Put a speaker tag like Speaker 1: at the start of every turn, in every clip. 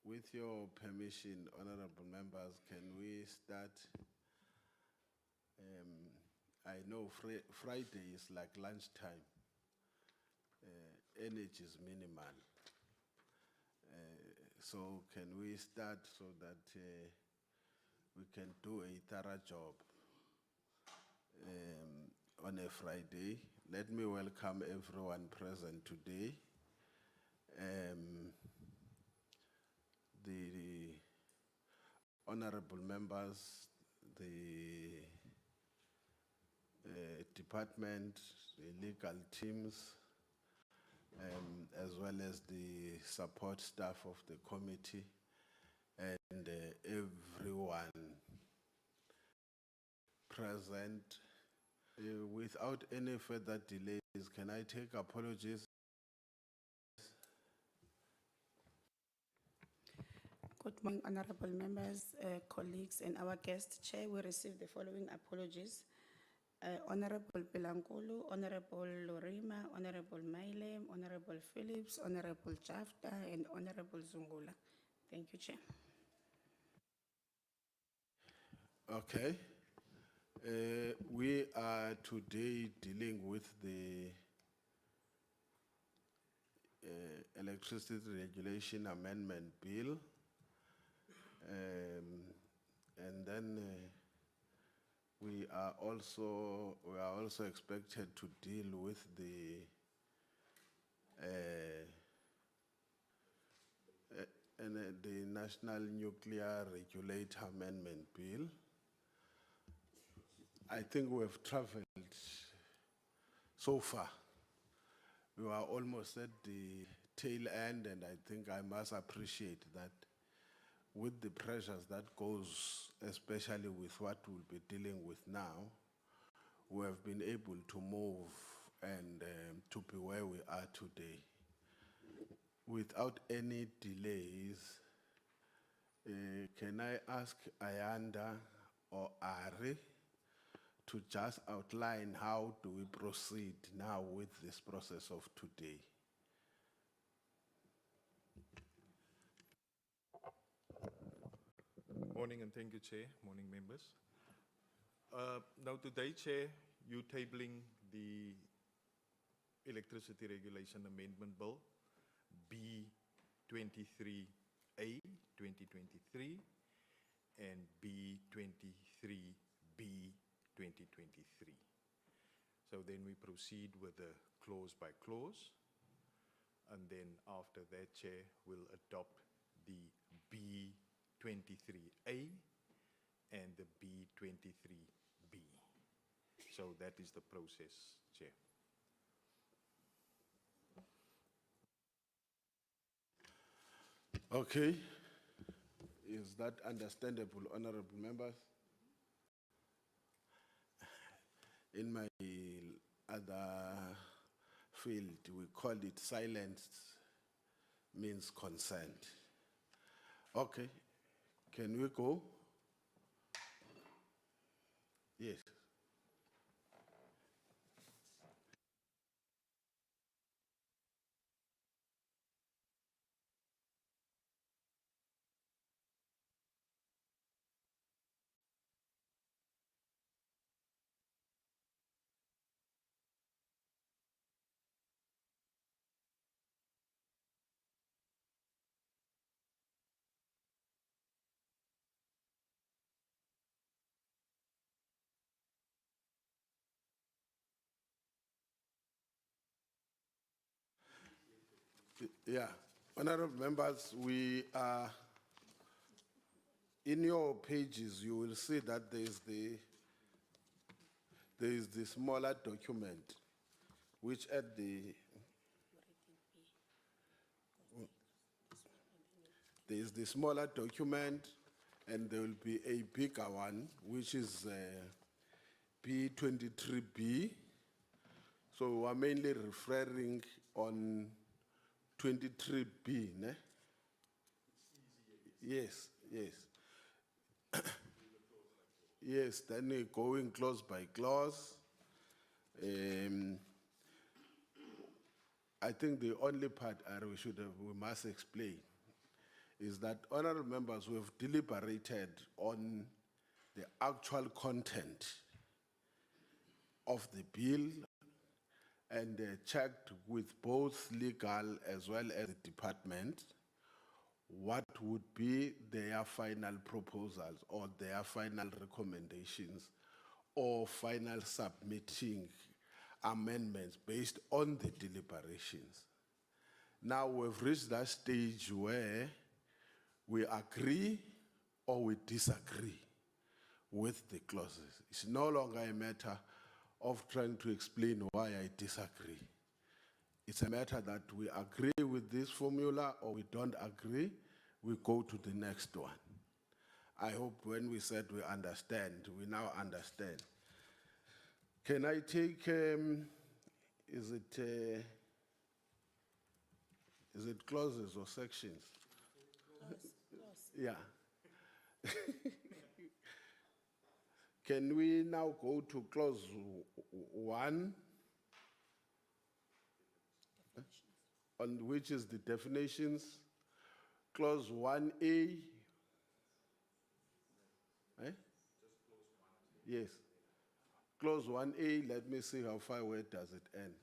Speaker 1: With your permission, honorable members, can we start? I know Friday is like lunchtime. Energy is minimal. So can we start so that we can do a thorough job on a Friday? Let me welcome everyone present today. The honorable members, the department, the legal teams, as well as the support staff of the committee, and everyone present. Without any further delays, can I take apologies?
Speaker 2: Good morning, honorable members, colleagues, and our guest chair. We receive the following apologies. Honorable Pelankulu, Honorable Lorima, Honorable Mailem, Honorable Phillips, Honorable Jafta, and Honorable Zungula. Thank you, Chair.
Speaker 1: Okay. We are today dealing with the Electricity Regulation Amendment Bill. And then we are also expected to deal with the National Nuclear Regulator Amendment Bill. I think we have traveled so far. We are almost at the tail end, and I think I must appreciate that with the pressures that goes, especially with what we'll be dealing with now, we have been able to move and to be where we are today. Without any delays, can I ask Ayanda or Ari to just outline how do we proceed now with this process of today?
Speaker 3: Morning and thank you, Chair. Morning, members. Now today, Chair, you tabling the Electricity Regulation Amendment Bill B23A 2023 and B23B 2023. So then we proceed with the clause by clause, and then after that, Chair, we'll adopt the B23A and the B23B. So that is the process, Chair.
Speaker 1: Okay. Is that understandable, honorable members? In my other field, we call it silence means consent. Okay, can we go? Yes. Yeah, honorable members, we are, in your pages, you will see that there is the smaller document, which at there is the smaller document, and there will be a bigger one, which is B23B. So we're mainly referring on 23B, ne? Yes, yes. Yes, then we're going clause by clause. I think the only part we must explain is that, honorable members, we've deliberated on the actual content of the bill and checked with both legal as well as the department what would be their final proposals or their final recommendations or final submitting amendments based on the deliberations. Now we've reached that stage where we agree or we disagree with the clauses. It's no longer a matter of trying to explain why I disagree. It's a matter that we agree with this formula or we don't agree, we go to the next one. I hope when we said we understand, we now understand. Can I take, is it clauses or sections? Yeah. Can we now go to clause 1? On which is the definitions? Clause 1A. Eh? Yes. Clause 1A, let me see how far where does it end.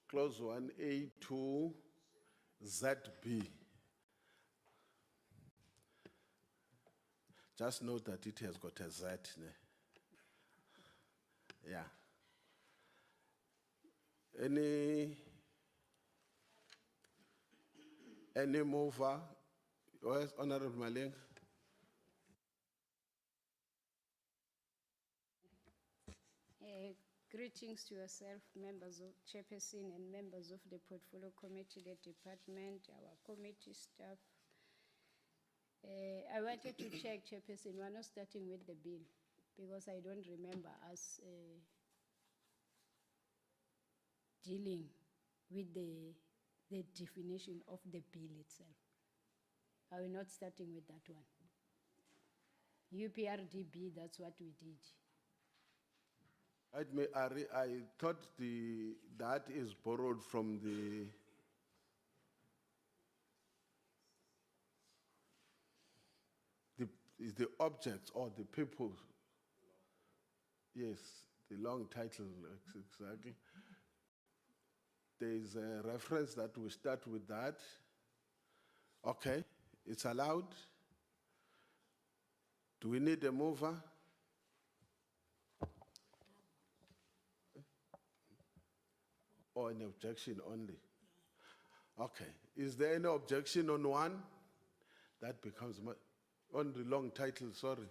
Speaker 1: Clause 1A to ZB. Just note that it has got a Z. Yeah. Any mover? Yes, Honorable Maling?
Speaker 4: Greetings to yourself, members of Chairperson and members of the Portfolio Committee, the department, our committee staff. I wanted to check, Chairperson, we're not starting with the bill because I don't remember us dealing with the definition of the bill itself. Are we not starting with that one? UPRDB, that's what we did.
Speaker 1: I thought that is borrowed from the objects or the people. Yes, the long title, exactly. There is a reference that we start with that. Okay, it's allowed. Do we need a mover? Or an objection only? Okay, is there any objection on 1? That becomes, on the long title, sorry.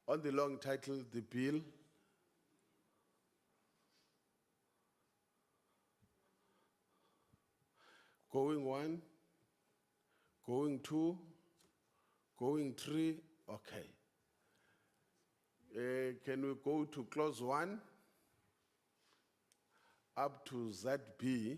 Speaker 1: On the long title, the bill. Going 1, going 2, going 3, okay. Can we go to clause 1 up to ZB?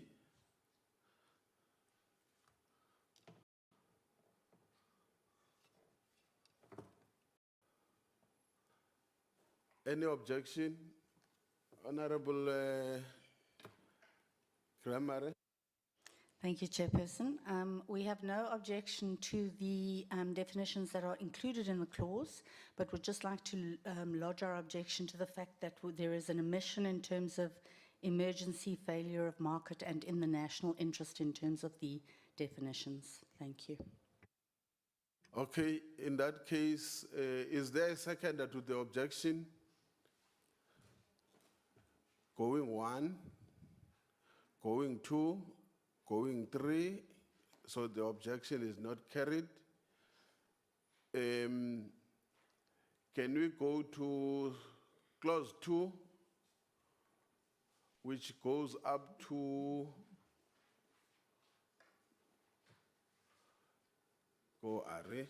Speaker 1: Any objection? Honorable Grammar?
Speaker 2: Thank you, Chairperson. We have no objection to the definitions that are included in the clause, but would just like to lodge our objection to the fact that there is an omission in terms of emergency, failure of market, and in the national interest in terms of the definitions. Thank you.
Speaker 1: Okay, in that case, is there a seconder to the objection? Going 1, going 2, going 3, so the objection is not carried. Can we go to clause 2, which goes up to, go Ari.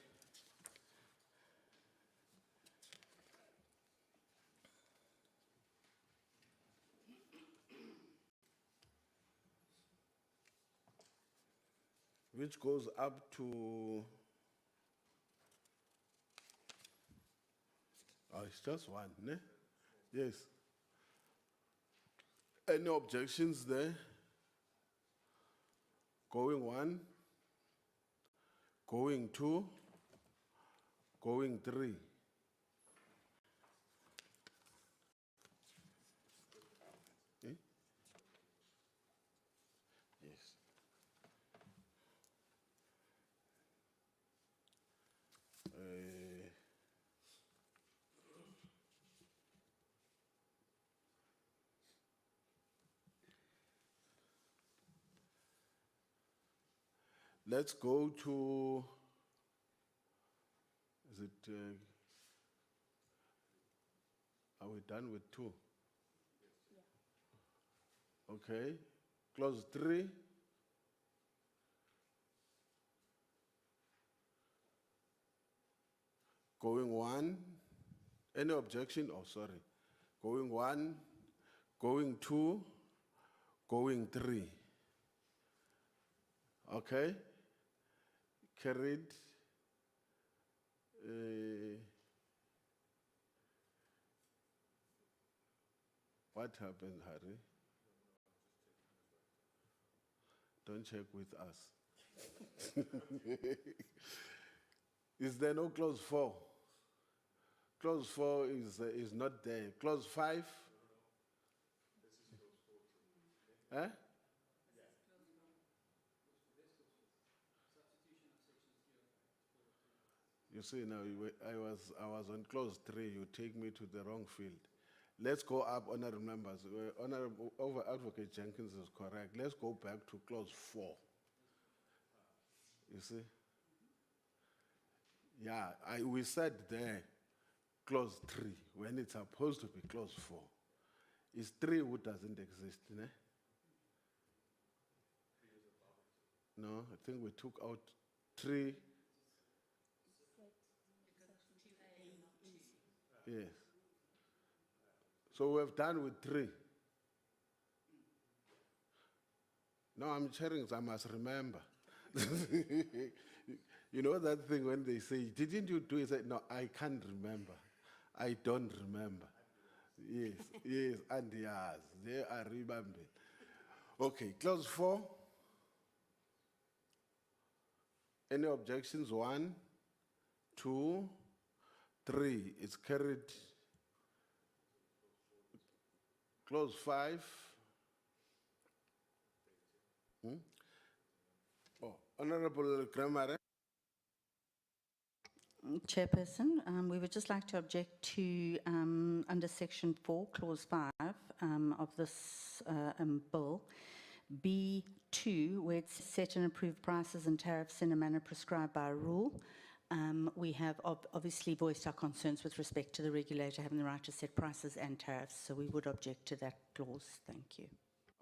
Speaker 1: Which goes up to Oh, it's just one, ne? Yes. Any objections there? Going one, going two, going three. Eh? Yes. Let's go to, is it, are we done with two? Okay, clause three. Going one, any objection? Oh, sorry. Going one, going two, going three. Okay, carried. What happened, Harry? Don't check with us. Is there no clause 4? Clause 4 is not there. Clause 5? Eh? You see now, I was on clause 3. You take me to the wrong field. Let's go up, honorable members. Honorable Advocate Jenkins is correct. Let's go back to clause 4. You see? Yeah, we said there, clause 3, when it's supposed to be clause 4. It's 3 who doesn't exist, ne? No, I think we took out 3. Yes. So we've done with 3. No, I'm sharing, I must remember. You know that thing when they say, didn't you do it? Say, no, I can't remember. I don't remember. Yes, yes, and yes, they are remembering. Okay, clause 4. Any objections? 1, 2, 3. It's carried. Clause 5. Oh, Honorable Grammar.
Speaker 5: Chairperson, we would just like to object to, under section 4, clause 5 of this bill, B2, where it's set and approved prices and tariffs in a manner prescribed by rule. We have obviously voiced our concerns with respect to the regulator having the right to set prices and tariffs, so we would object to that clause. Thank you.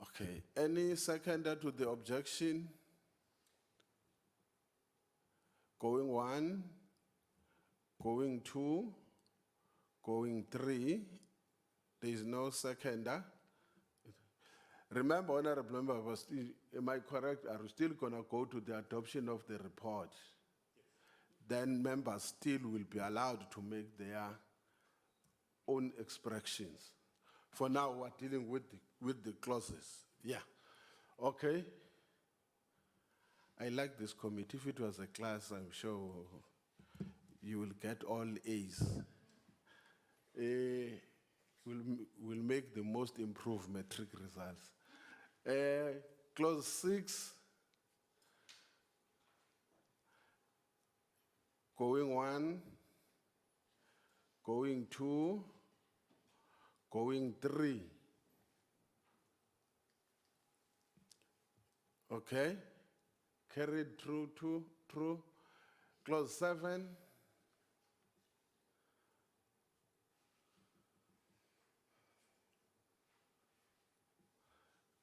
Speaker 1: Okay, any seconder to the objection? Going 1, going 2, going 3. There is no seconder. Remember, honorable member, am I correct? Are we still going to go to the adoption of the report? Yes. Then members still will be allowed to make their own expressions. For now, we're dealing with the clauses. Yeah. Okay. I like this committee. If it was a class, I'm sure you will get all A's. We'll make the most improved metric results. Clause 6. Going 1, going 2, going 3. Okay? Carried through, through. Clause 7.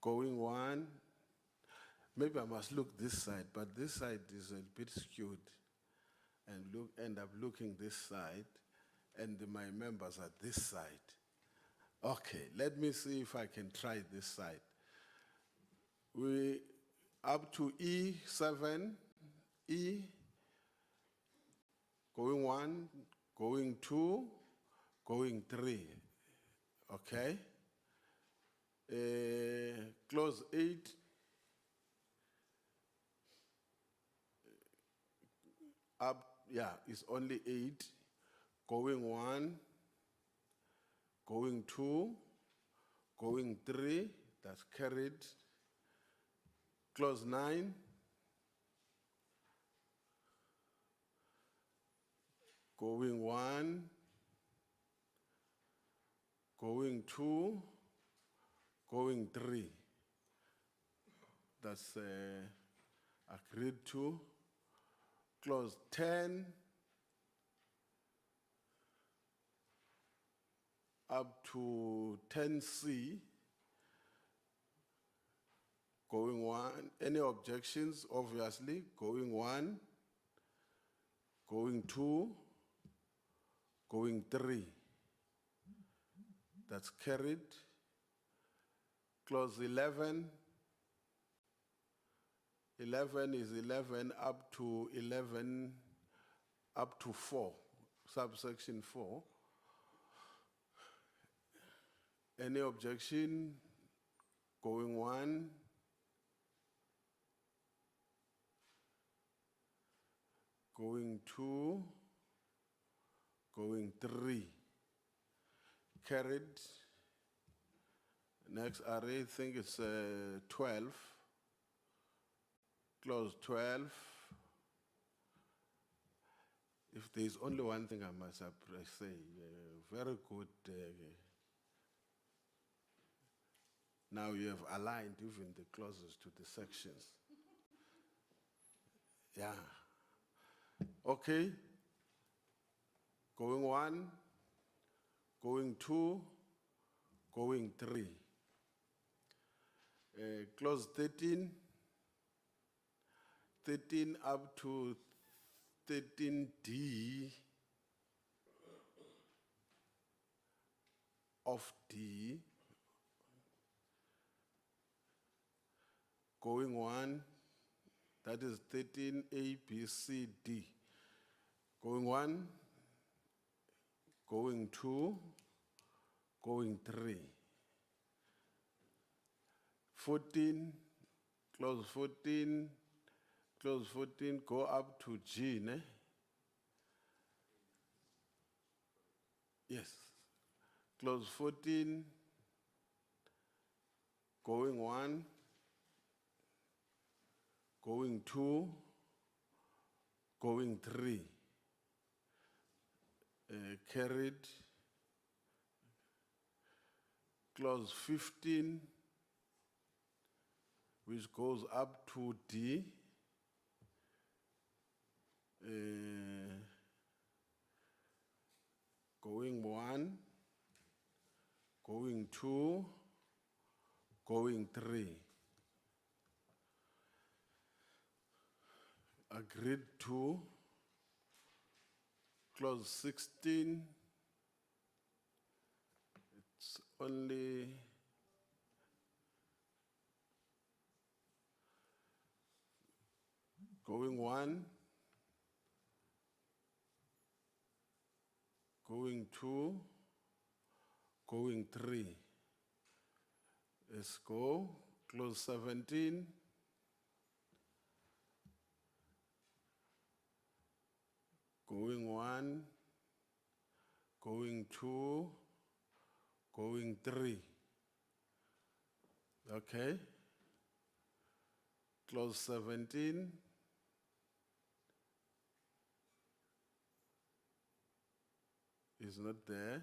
Speaker 1: Going 1. Maybe I must look this side, but this side is a bit skewed. And end up looking this side, and my members are this side. Okay, let me see if I can try this side. We up to E7, E, going 1, going 2, going 3, okay? Clause 8, it's only 8, going 1, going 2, going 3, that's carried. Clause 9, going 1, going 2, going 3. That's agreed to. Clause 10, up to 10C, going 1. Any objections? Obviously, going 1, going 2, going 3. That's carried. Clause 11. 11 is 11 up to 11, up to 4, subsection 4. Any objection? Going 1, going 2, going 3. Carried. Next array, I think it's 12. Clause 12. If there's only one thing I must say, very good. Now you have aligned even the clauses to the sections. Yeah. Okay. Going 1, going 2, going 3. Clause 13. 13 up to 13D of D, going 1, that is 13A, B, C, D. Going 1, going 2, going 3. 14, clause 14, clause 14, go up to G, ne? Yes. Clause 14, going 1, going 2, going 3. Carried. Clause 15, which goes up to D. Going 1, going 2, going 3. Agreed to. Clause 16, it's only going 1, going 2, going 3. Let's go. Clause 17. Going 1, going 2, going 3. Okay. Clause 17. Is not there.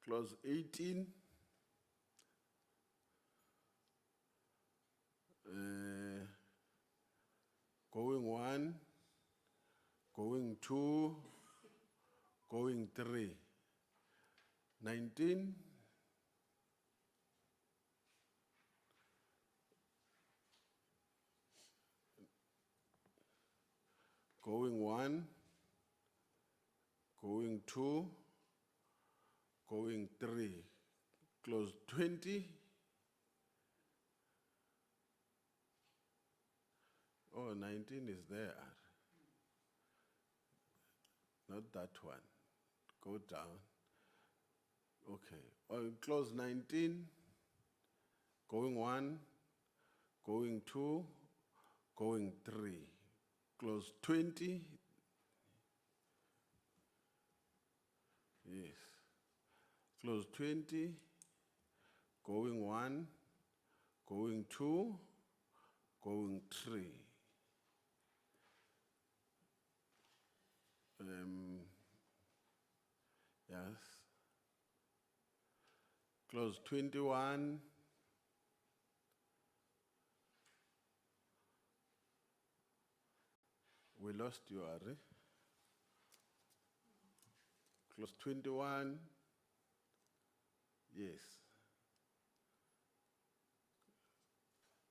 Speaker 1: Clause 18. Going 1, going 2, going 3. 19. Going 1, going 2, going 3. Clause 20. Oh, 19 is there. not that one. Go down. Okay, on clause 19, going 1, going 2, going 3. Clause 20, yes. Clause 20, going 1, going 2, going 3. Yes. Clause 21, we lost you, Ari. Clause 21, yes.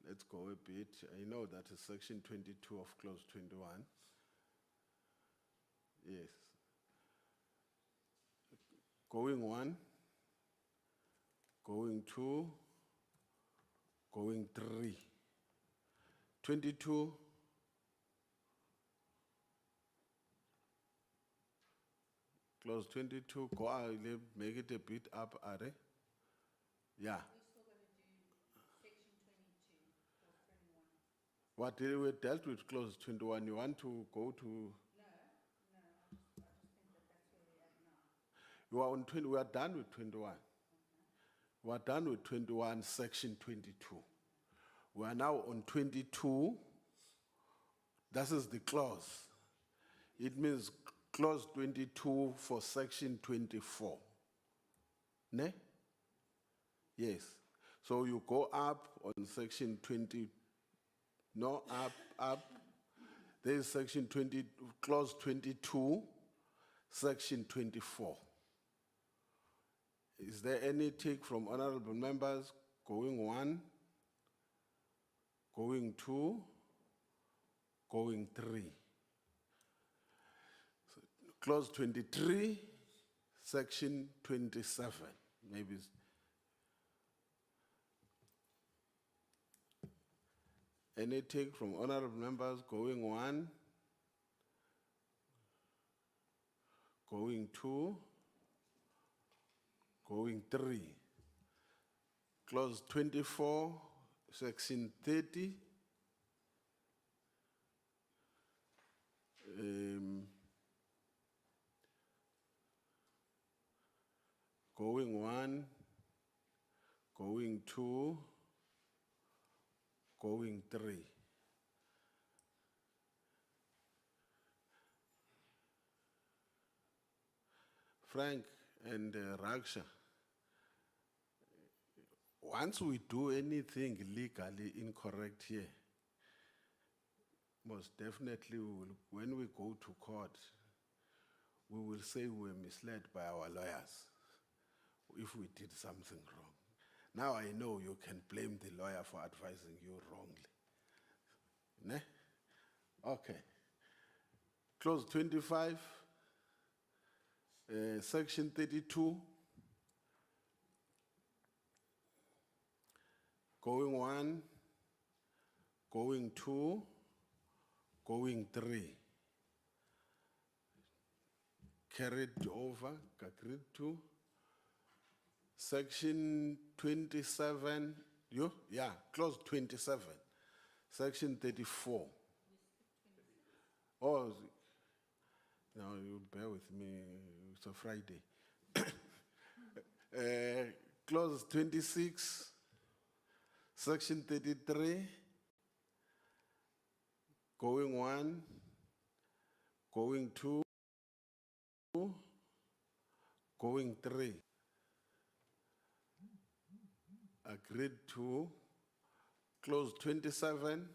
Speaker 1: Let's go a bit. I know that is section 22 of clause 21. Yes. Going 1, going 2, going 3. 22, clause 22, go out, make it a bit up, Are. Yeah. What we dealt with clause 21, you want to go to? You are on 20, we are done with 21. We are done with 21, section 22. We are now on 22. This is the clause. It means clause 22 for section 24. Ne? Yes. So you go up on section 20, no, up. There is section 20, clause 22, section 24. Is there any take from honorable members? Going 1, going 2, going 3. So, clause 23, section 27. Maybe. Any take from honorable members? Going 1, going 2, going 3. Clause 24, section 30. Going 1, going 2, going 3. Frank and Raksha, once we do anything legally incorrect here, most definitely when we go to court, we will say we were misled by our lawyers if we did something wrong. Now I know you can blame the lawyer for advising you wrongly. Ne? Okay. Clause 25, section 32. Going 1, going 2, going 3. Carried over, agreed to. Section 27, clause 27, section 34. Oh, now you bear with me, it's a Friday. Clause 26, section 33, going 1, going 2, going 3. Agreed to. Clause 27,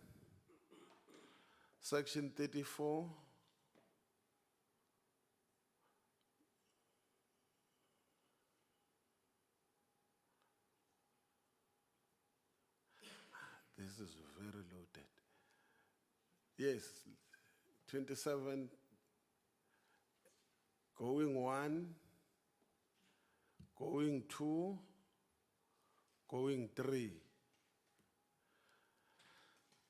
Speaker 1: section 34. This is very loaded. Yes, 27, going 1, going 2, going 3.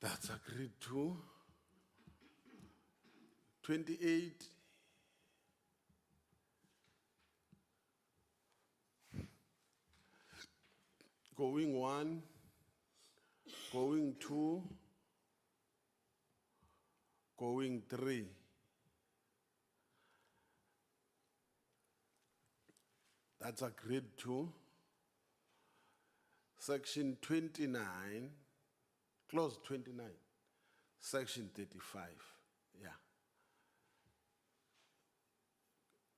Speaker 1: That's agreed to. 28, going 1, going 2, going 3. That's agreed to. Section 29, clause 29, section 35, yeah.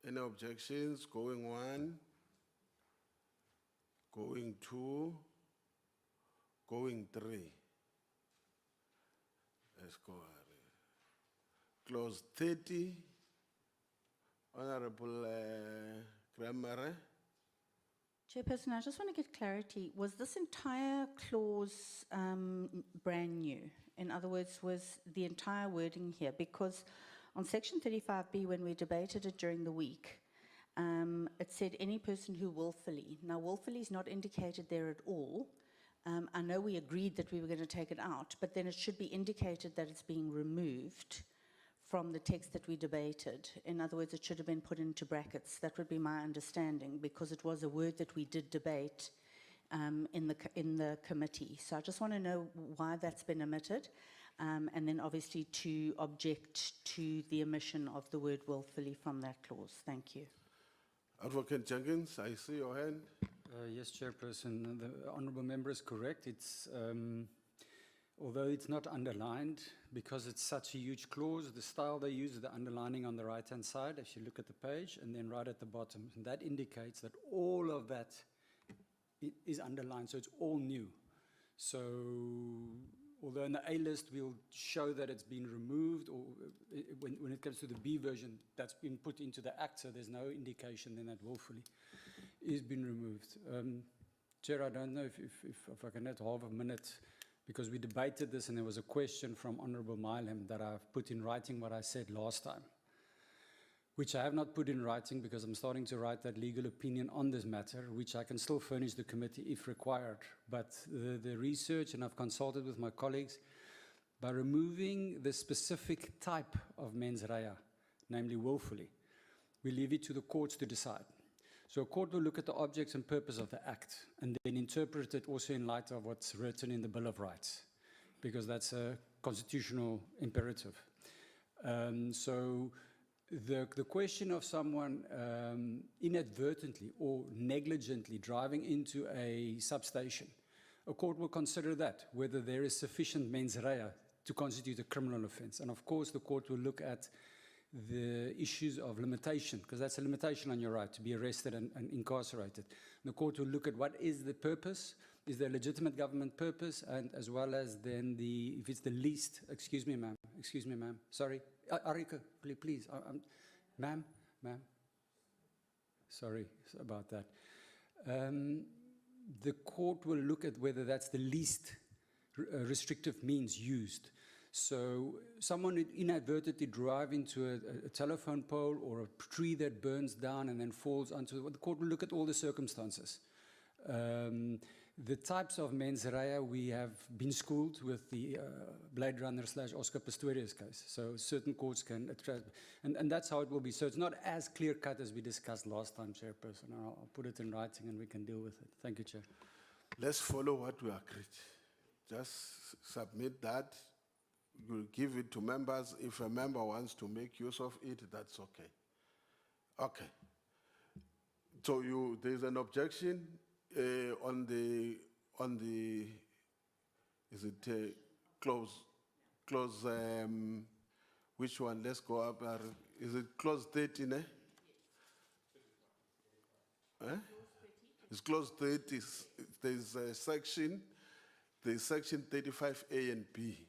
Speaker 1: Any objections? Going 1, going 2, going 3. Let's go. Clause 30, Honorable Grammar.
Speaker 5: Chairperson, I just want to get clarity. Was this entire clause brand new? In other words, was the entire wording here? Because on section 35B, when we debated it during the week, it said any person who willfully. Now, willfully is not indicated there at all. I know we agreed that we were going to take it out, but then it should be indicated that it's being removed from the text that we debated. In other words, it should have been put into brackets. That would be my understanding, because it was a word that we did debate in the committee. So I just want to know why that's been omitted, and then obviously to object to the omission of the word willfully from that clause. Thank you.
Speaker 1: Advocate Jenkins, I see your hand.
Speaker 6: Yes, Chairperson. The honourable member is correct. It's although it's not underlined, because it's such a huge clause, the style they use is the underlining on the right-hand side, if you look at the page, and then right at the bottom. And that indicates that all of that is underlined, so it's all new. So, although in the A list we'll show that it's been removed, or when it comes to the B version, that's been put into the Act, so there's no indication then that willfully is been removed. Chair, I don't know if I can add half a minute, because we debated this and there was a question from Honourable Milam that I've put in writing what I said last time, which I have not put in writing because I'm starting to write that legal opinion on this matter, which I can still furnish the committee if required. But the research, and I've consulted with my colleagues, by removing the specific type of mens rea, namely willfully, we leave it to the courts to decide. So a court will look at the objects and purpose of the Act and then interpret it also in light of what's written in the Bill of Rights, because that's a constitutional imperative. So the question of someone inadvertently or negligently driving into a substation, a court will consider that, whether there is sufficient mens rea to constitute a criminal offence. And of course, the court will look at the issues of limitation, because that's a limitation on your right to be arrested and incarcerated. The court will look at what is the purpose, is there a legitimate government purpose, and as well as then if it's the least, excuse me ma'am, sorry, Arika, please, ma'am, sorry about that. The court will look at whether that's the least restrictive means used. So someone would inadvertently drive into a telephone pole or a tree that burns down and then falls onto the court will look at all the circumstances. The types of mens rea, we have been schooled with the Blade Runner / Oscar Pistorius case. So certain courts can attract, and that's how it will be. So it's not as clear cut as we discussed last time, Chairperson. I'll put it in writing and we can deal with it. Thank you, Chair.
Speaker 1: Let's follow what we agreed. Just submit that. We'll give it to members. If a member wants to make use of it, that's okay. Okay. So there's an objection on the is it clause which one? Let's go up. Is it clause 13? It's clause 30. There's a section. There's section 35A and B.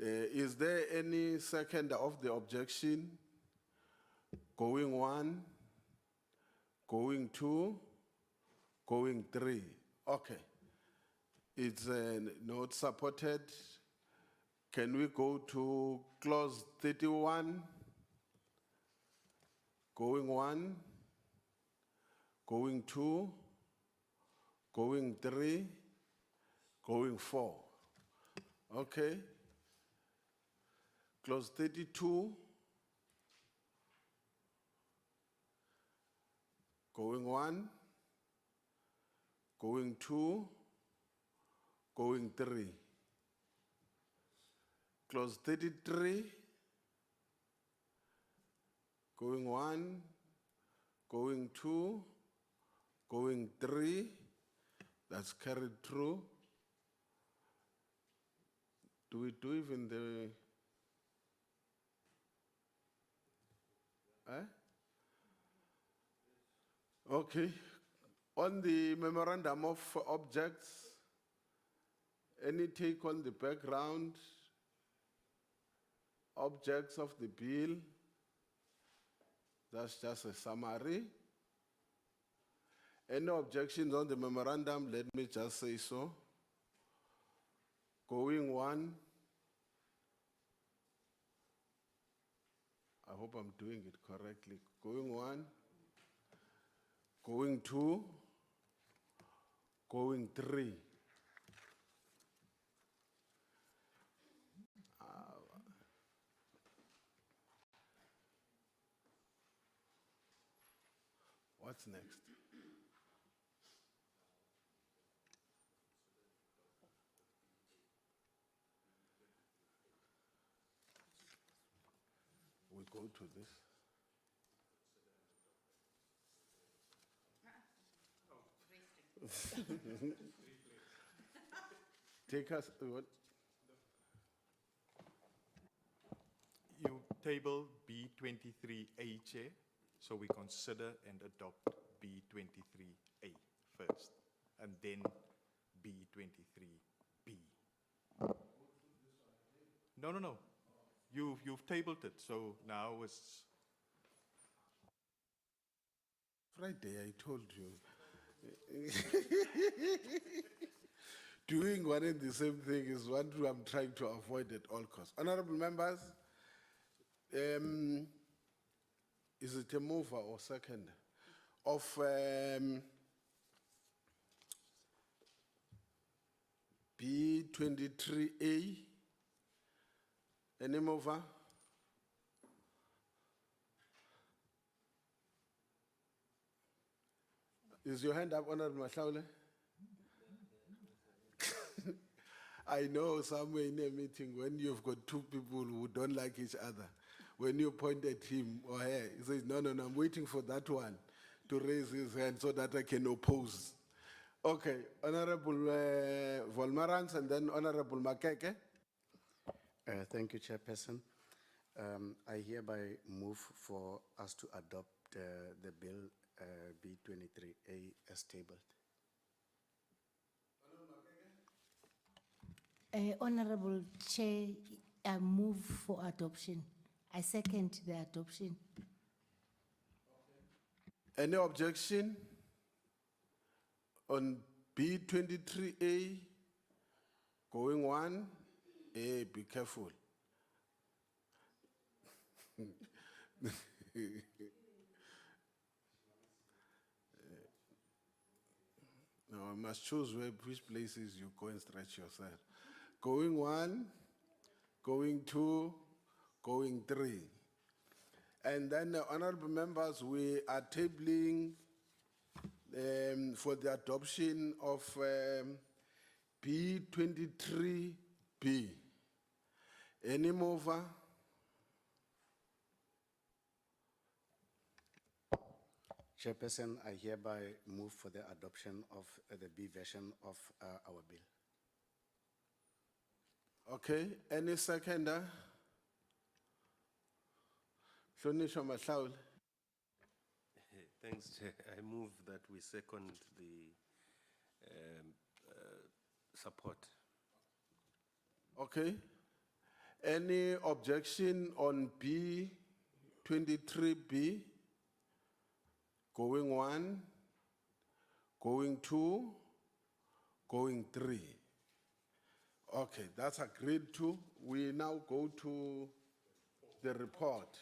Speaker 1: Is there any second of the objection? Going 1, going 2, going 3. Okay. It's not supported. Can we go to clause 31? Going 1, going 2, going 3, going 4. Okay. Clause 32, going 1, going 2, going 3. Clause 33, going 1, going 2, going 3, that's carried through. Do we do even the, Okay, on the memorandum of objects, any take on the background, objects of the bill, that's just a summary. Any objections on the memorandum, let me just say so. Going 1, I hope I'm doing it correctly. Going 1, going 2, going 3. What's next? We go to this. Take us, what?
Speaker 3: You table B23A, Chair, so we consider and adopt B23A first, and then B23B. No. You've tabled it, so now it's,
Speaker 1: Friday, I told you. Doing one and the same thing is what I'm trying to avoid at all costs. Honorable members, is it a mover or second of B23A? Any mover? Is your hand up, Honorable Mahlaule? I know somewhere in a meeting when you've got two people who don't like each other, when you point at him or her, he says, no, I'm waiting for that one to raise his hand so that I can oppose. Okay, Honorable Volmarans and then Honorable Makeke.
Speaker 7: Thank you, Chairperson. I hereby move for us to adopt the bill B23A as tabled.
Speaker 8: Honorable Chair, I move for adoption. I second the adoption.
Speaker 1: Any objection on B23A? Going 1, A, be careful. No, I must choose which places you go and stretch yourself. Going 1, going 2, going 3. And then, honorable members, we are tabling for the adoption of B23B. Any mover?
Speaker 7: Chairperson, I hereby move for the adoption of the B version of our bill.
Speaker 1: Okay, any seconder? Hlonishwa Mahlaule.
Speaker 9: Thanks, Chair. I move that we second the support.
Speaker 1: Okay. Any objection on B23B? Going 1, going 2, going 3. Okay, that's agreed to. We now go to the report.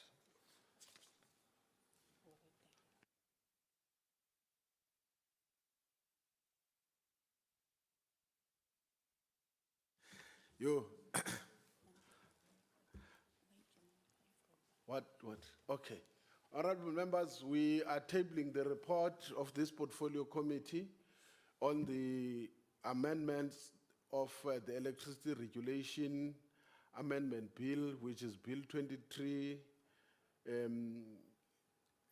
Speaker 1: You. What? Okay. Honorable members, we are tabling the report of this portfolio committee. on the amendments of the Electricity Regulation Amendment Bill, which is Bill 23,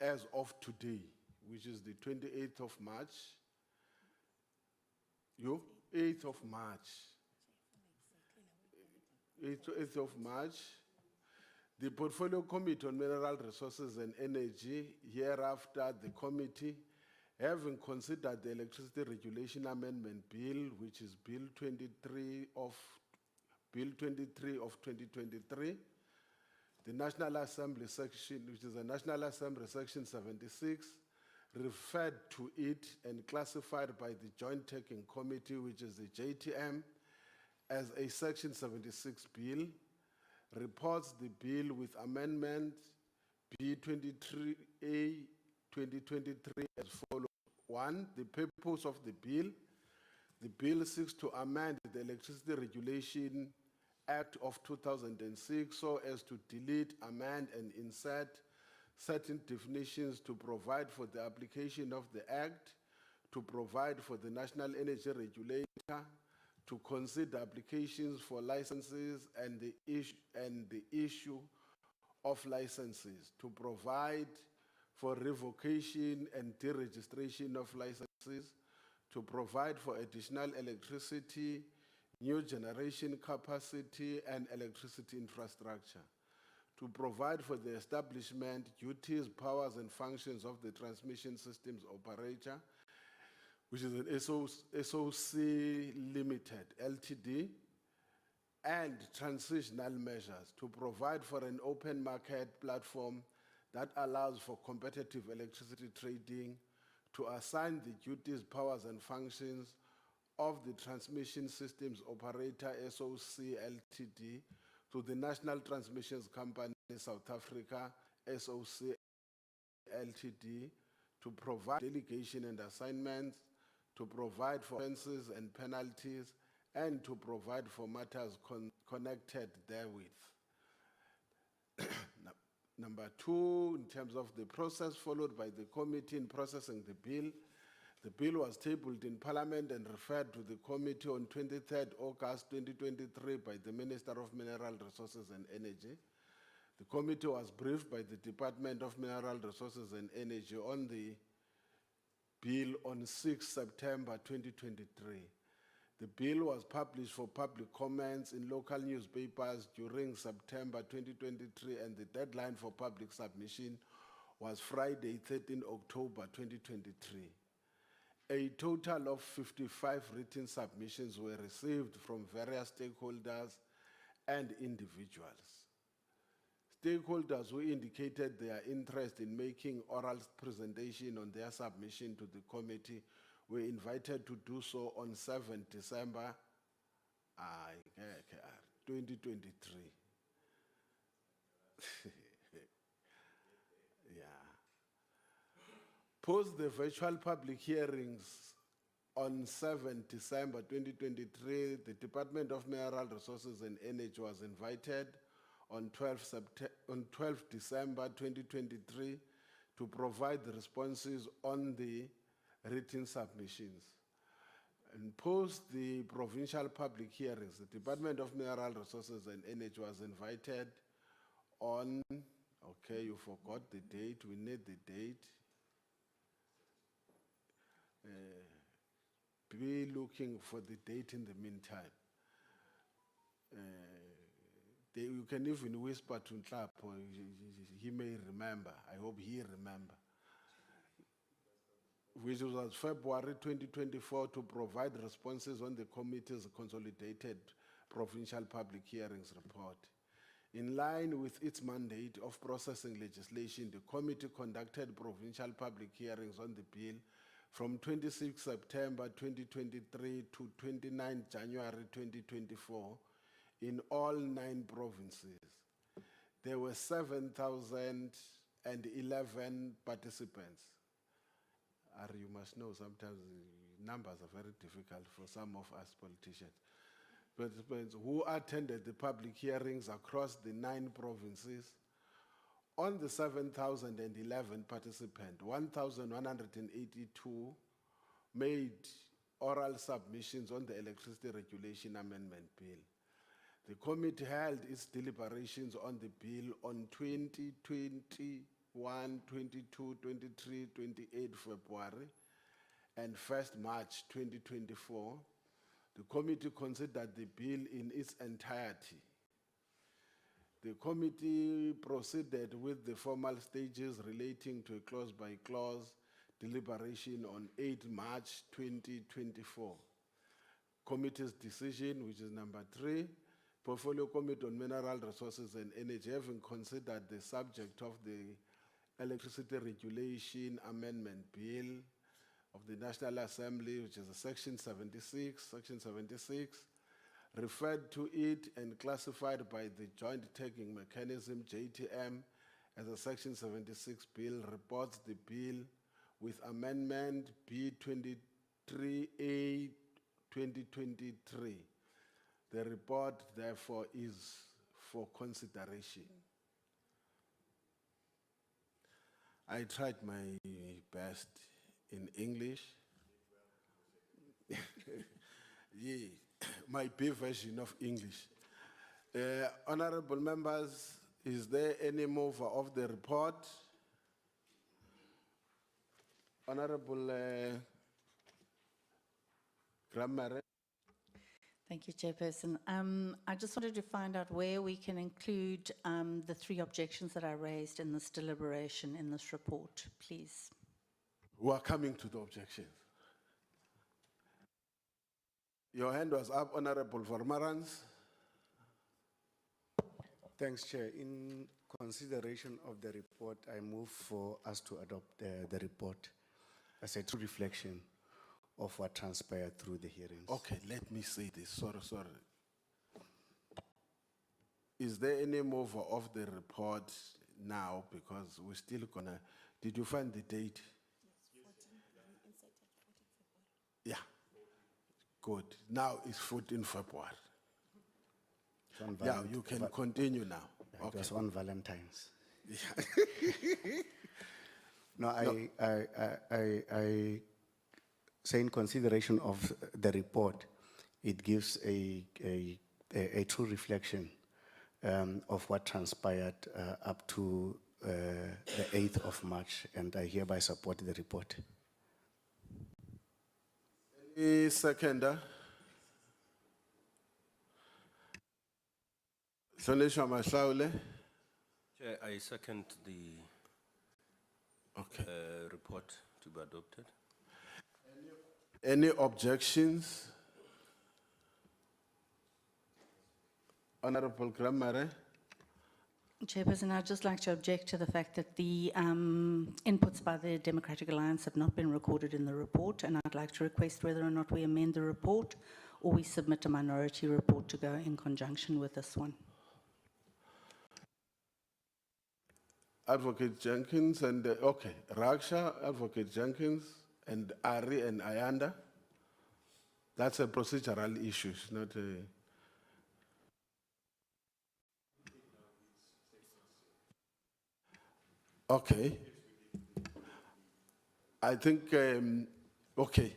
Speaker 1: as of today, which is the 28th of March. 8th of March. 8th of March. The Portfolio Committee on Mineral Resources and Energy, hereafter the committee, having considered the Electricity Regulation Amendment Bill, which is Bill 23 of 2023, the National Assembly section, which is the National Assembly section 76, referred to it and classified by the Joint Taking Committee, which is the JTM, as a section 76 bill, reports the bill with amendment B23A 2023 as follows. 1, the purpose of the bill. The bill seeks to amend the Electricity Regulation Act of 2006 so as to delete, amend, and insert certain definitions to provide for the application of the Act, to provide for the National Energy Regulator, to consider applications for licenses and the issue of licenses, to provide for revocation and deregistration of licenses, to provide for additional electricity, new generation capacity, and electricity infrastructure, to provide for the establishment, duties, powers, and functions of the transmission systems operator, which is an SOC Limited, Ltd, and transitional measures to provide for an open market platform that allows for competitive electricity trading, to assign the duties, powers, and functions of the transmission systems operator, SOC Ltd, to the National Transmissions Company South Africa, SOC Ltd, to provide delegation and assignments, to provide for offences and penalties, and to provide for matters connected therewith. Number 2, in terms of the process followed by the committee in processing the bill was tabled in Parliament and referred to the committee on 23rd August 2023 by the Minister of Mineral Resources and Energy. The committee was briefed by the Department of Mineral Resources and Energy on the bill on 6 September 2023. The bill was published for public comments in local newspapers during September 2023, and the deadline for public submission was Friday, 13 October 2023. A total of 55 written submissions were received from various stakeholders and individuals. Stakeholders who indicated their interest in making oral presentation on their submission to the committee were invited to do so on 7 December 2023. Yeah. Post the virtual public hearings on 7 December 2023, the Department of Mineral Resources and Energy was invited on 12 December 2023 to provide the responses on the written submissions. And post the provincial public hearings, the Department of Mineral Resources and Energy was invited on, okay, you forgot the date, we need the date. Be looking for the date in the meantime. You can even whisper to Nhlapo, he may remember, I hope he remember. Which was February 2024 to provide responses on the committee's consolidated provincial public hearings report. In line with its mandate of processing legislation, the committee conducted provincial public hearings on the bill from 26 September 2023 to 29 January 2024 in all 9 provinces. There were 7,011 participants. You must know sometimes numbers are very difficult for some of us politicians. Participants who attended the public hearings across the 9 provinces. On the 7,011 participants, 1,182 made oral submissions on the Electricity Regulation Amendment Bill. The committee held its deliberations on the bill on 20, 21, 22, 23, 28 February and 1st March 2024. The committee considered the bill in its entirety. The committee proceeded with the formal stages relating to a clause-by-clause deliberation on 8 March 2024. Committee's decision, which is number 3, Portfolio Committee on Mineral Resources and Energy, having considered the subject of the Electricity Regulation Amendment Bill of the National Assembly, which is a Section 76, referred to it and classified by the Joint Tagging Mechanism, JTM, as a Section 76 bill, reports the bill with Amendment B23A 2023. The report, therefore, is for consideration. I tried my best in English. Yeah, my B version of English. Honorable members, is there any mover of the report? Honorable Grammar.
Speaker 5: Thank you, Chairperson. I just wanted to find out where we can include the 3 objections that I raised in this deliberation in this report, please.
Speaker 1: Who are coming to the objections? Your hand was up, Honorable Vormarans.
Speaker 7: Thanks, Chair. In consideration of the report, I move for us to adopt the report as a true reflection of what transpired through the hearings.
Speaker 1: Okay, let me say this. Sorry. Is there any mover of the report now? Because we're still gonna. Did you find the date? Yeah. Good. Now it's 14 February. Yeah, you can continue now.
Speaker 7: It was on Valentine's.
Speaker 1: Yeah.
Speaker 7: No, I say in consideration of the report, it gives a true reflection of what transpired up to the 8th of March, and I hereby support the report.
Speaker 1: Any seconder? Hlonishwa Mahlaule.
Speaker 9: Chair, I second the report to be adopted.
Speaker 1: Any objections? Honorable Grammar.
Speaker 5: Chairperson, I'd just like to object to the fact that the inputs by the Democratic Alliance have not been recorded in the report, and I'd like to request whether or not we amend the report or we submit a minority report to go in conjunction with this one.
Speaker 1: Advocate Jenkins and, Raksha, Advocate Jenkins, and Ari and Ayanda. That's a procedural issue, it's not a... Okay. I think, okay.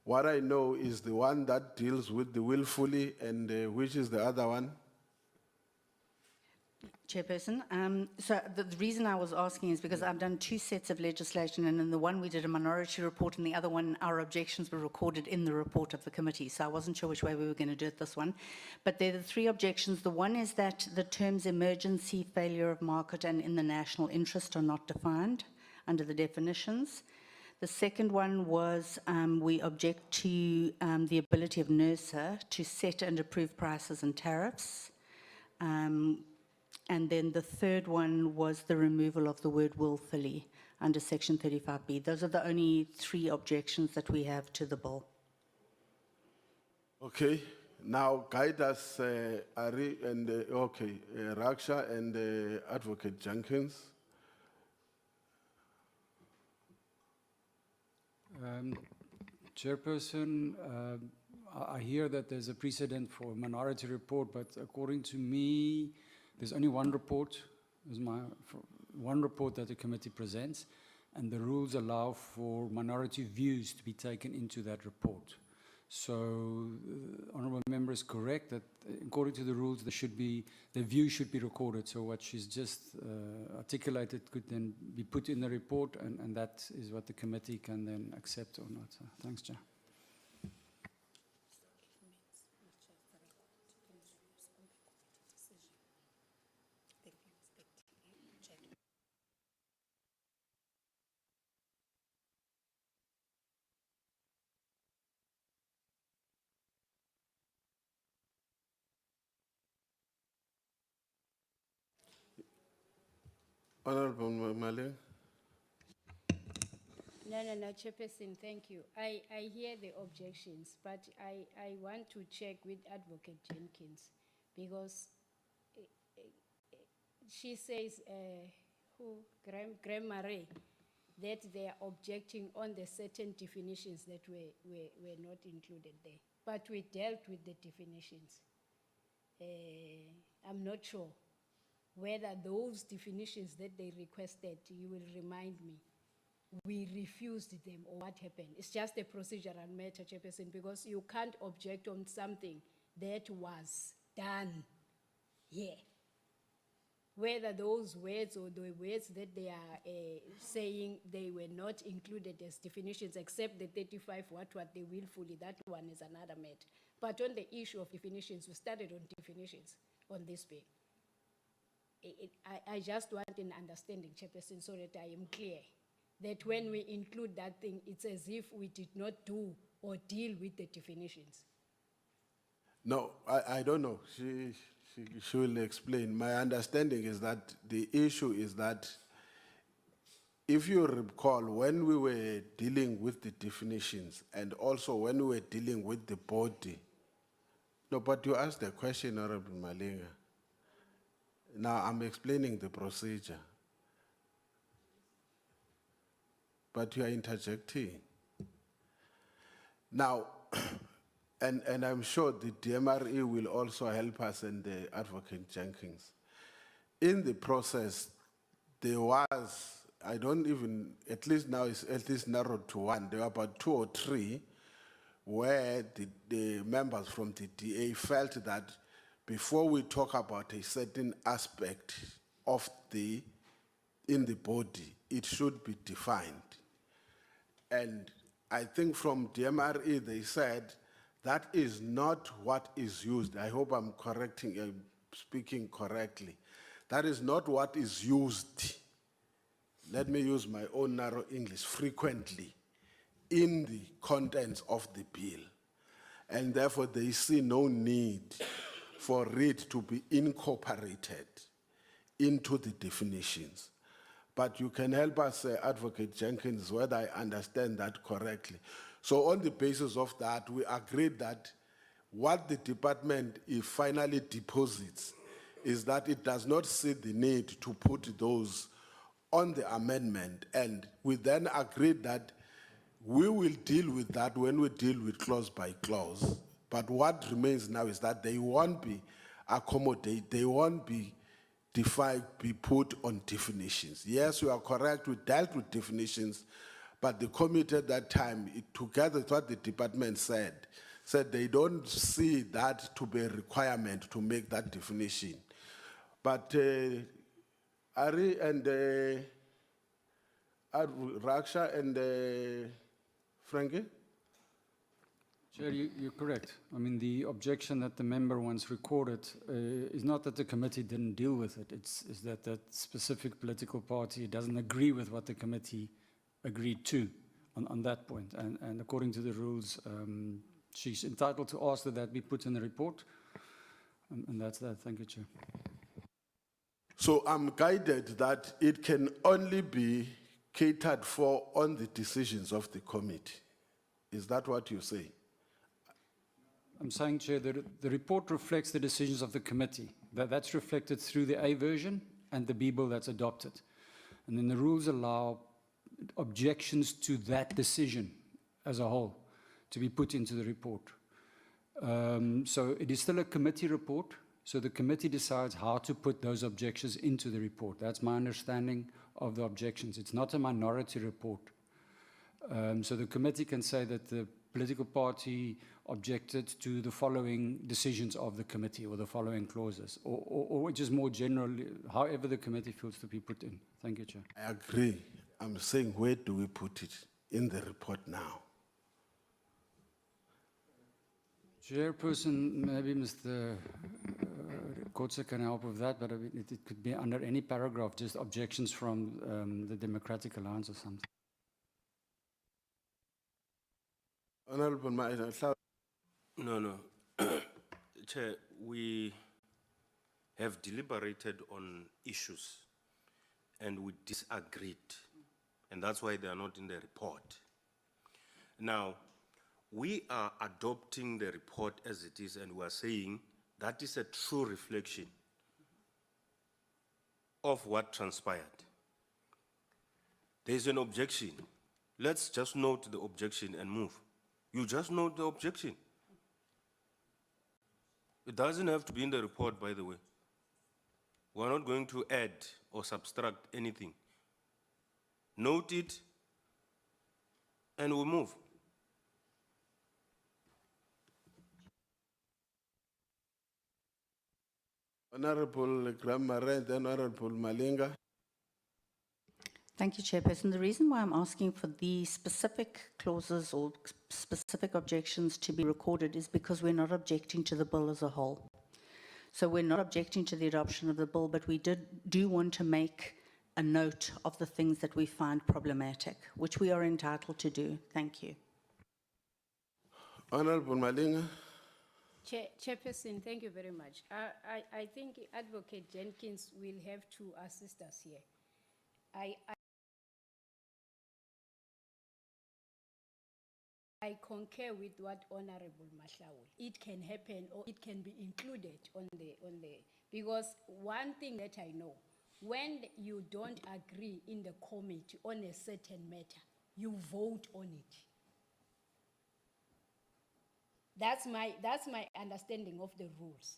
Speaker 1: What I know is the one that deals with the willfully, and which is the other one?
Speaker 5: Chairperson, so the reason I was asking is because I've done 2 sets of legislation, and in the one we did a minority report, and the other one our objections were recorded in the report of the committee. So I wasn't sure which way we were going to do it this one. But there are the 3 objections. The one is that the terms emergency, failure of market, and in the national interest are not defined under the definitions. The second one was we object to the ability of NERSA to set and approve prices and tariffs. And then the third one was the removal of the word willfully under Section 35B. Those are the only 3 objections that we have to the bill.
Speaker 1: Okay, now guide us, Ari and, Raksha and Advocate Jenkins.
Speaker 6: Chairperson, I hear that there's a precedent for a minority report, but according to me, there's only one report. There's one report that the committee presents, and the rules allow for minority views to be taken into that report. So, honourable member is correct that according to the rules, the view should be recorded. So what she's just articulated could then be put in the report, and that is what the committee can then accept or not. So, thanks, Chair.
Speaker 1: Honorable Maleng.
Speaker 4: No, Chairperson, thank you. I hear the objections, but I want to check with Advocate Jenkins, because she says, Graham Murray, that they are objecting on the certain definitions that were not included there. But we dealt with the definitions. I'm not sure whether those definitions that they requested, you will remind me, we refused them or what happened. It's just a procedural matter, Chairperson, because you can't object on something that was done here. Whether those words or the words that they are saying they were not included as definitions, except the 35, what they willfully, that one is another matter. But on the issue of definitions, we started on definitions on this bill. I just want an understanding, Chairperson, so that I am clear that when we include that thing, it's as if we did not do or deal with the definitions.
Speaker 1: No, I don't know. She will explain. My understanding is that the issue is that if you recall, when we were dealing with the definitions and also when we were dealing with the body, no, but you asked the question, Honorable Malinga. Now I'm explaining the procedure. But you are interjecting. Now, and I'm sure the DMRE will also help us and the Advocate Jenkins. In the process, there was, I don't even, at least now it's at least narrowed to one. There were about 2 or 3 where the members from the DA felt that before we talk about a certain aspect of in the body, it should be defined. And I think from DMRE, they said that is not what is used. I hope I'm speaking correctly. That is not what is used, let me use my own narrow English, frequently in the contents of the bill. And therefore, they see no need for it to be incorporated into the definitions. But you can help us, Advocate Jenkins, whether I understand that correctly. So on the basis of that, we agreed that what the department finally deposits is that it does not see the need to put those on the amendment. And we then agreed that we will deal with that when we deal with clause by clause. But what remains now is that they won't be accommodated, they won't be put on definitions. Yes, you are correct, we dealt with definitions, but the committee at that time, together with what the department said they don't see that to be a requirement to make that definition. But Ari and Raksha and Frankie?
Speaker 6: Chair, you're correct. I mean, the objection that the member once recorded is not that the committee didn't deal with it. It's that that specific political party doesn't agree with what the committee agreed to on that point. And according to the rules, she's entitled to ask that be put in the report. And that's that. Thank you, Chair.
Speaker 1: So I'm guided that it can only be catered for on the decisions of the committee. Is that what you say?
Speaker 6: I'm saying, Chair, that the report reflects the decisions of the committee. That's reflected through the A version and the B bill that's adopted. And then the rules allow objections to that decision as a whole to be put into the report. So it is still a committee report. So the committee decides how to put those objections into the report. That's my understanding of the objections. It's not a minority report. So the committee can say that the political party objected to the following decisions of the committee or the following clauses, or just more generally, however the committee feels to be put in. Thank you, Chair.
Speaker 1: I agree. I'm saying, where do we put it in the report now?
Speaker 6: Chairperson, maybe Mr. Kotze can help with that, but I mean, it could be under any paragraph, just objections from the Democratic Alliance or something.
Speaker 1: Honorable
Speaker 9: No. Chair, we have deliberated on issues and we disagreed. And that's why they are not in the report. Now, we are adopting the report as it is, and we are saying that is a true reflection of what transpired. There is an objection. Let's just note the objection and move. You just note the objection. It doesn't have to be in the report, by the way. We're not going to add or subtract anything. Note it, and we move.
Speaker 1: Honorable Grammare, then Honorable Malinga.
Speaker 5: Thank you, Chairperson. The reason why I'm asking for the specific clauses or specific objections to be recorded is because we're not objecting to the bill as a whole. So we're not objecting to the adoption of the bill, but we do want to make a note of the things that we find problematic, which we are entitled to do. Thank you.
Speaker 1: Honorable Malinga.
Speaker 4: Chairperson, thank you very much. I think Advocate Jenkins will have to assist us here. I concur with what Honorable Mahlaul. It can happen or it can be included on the, because one thing that I know, when you don't agree in the committee on a certain matter, you vote on it. That's my understanding of the rules.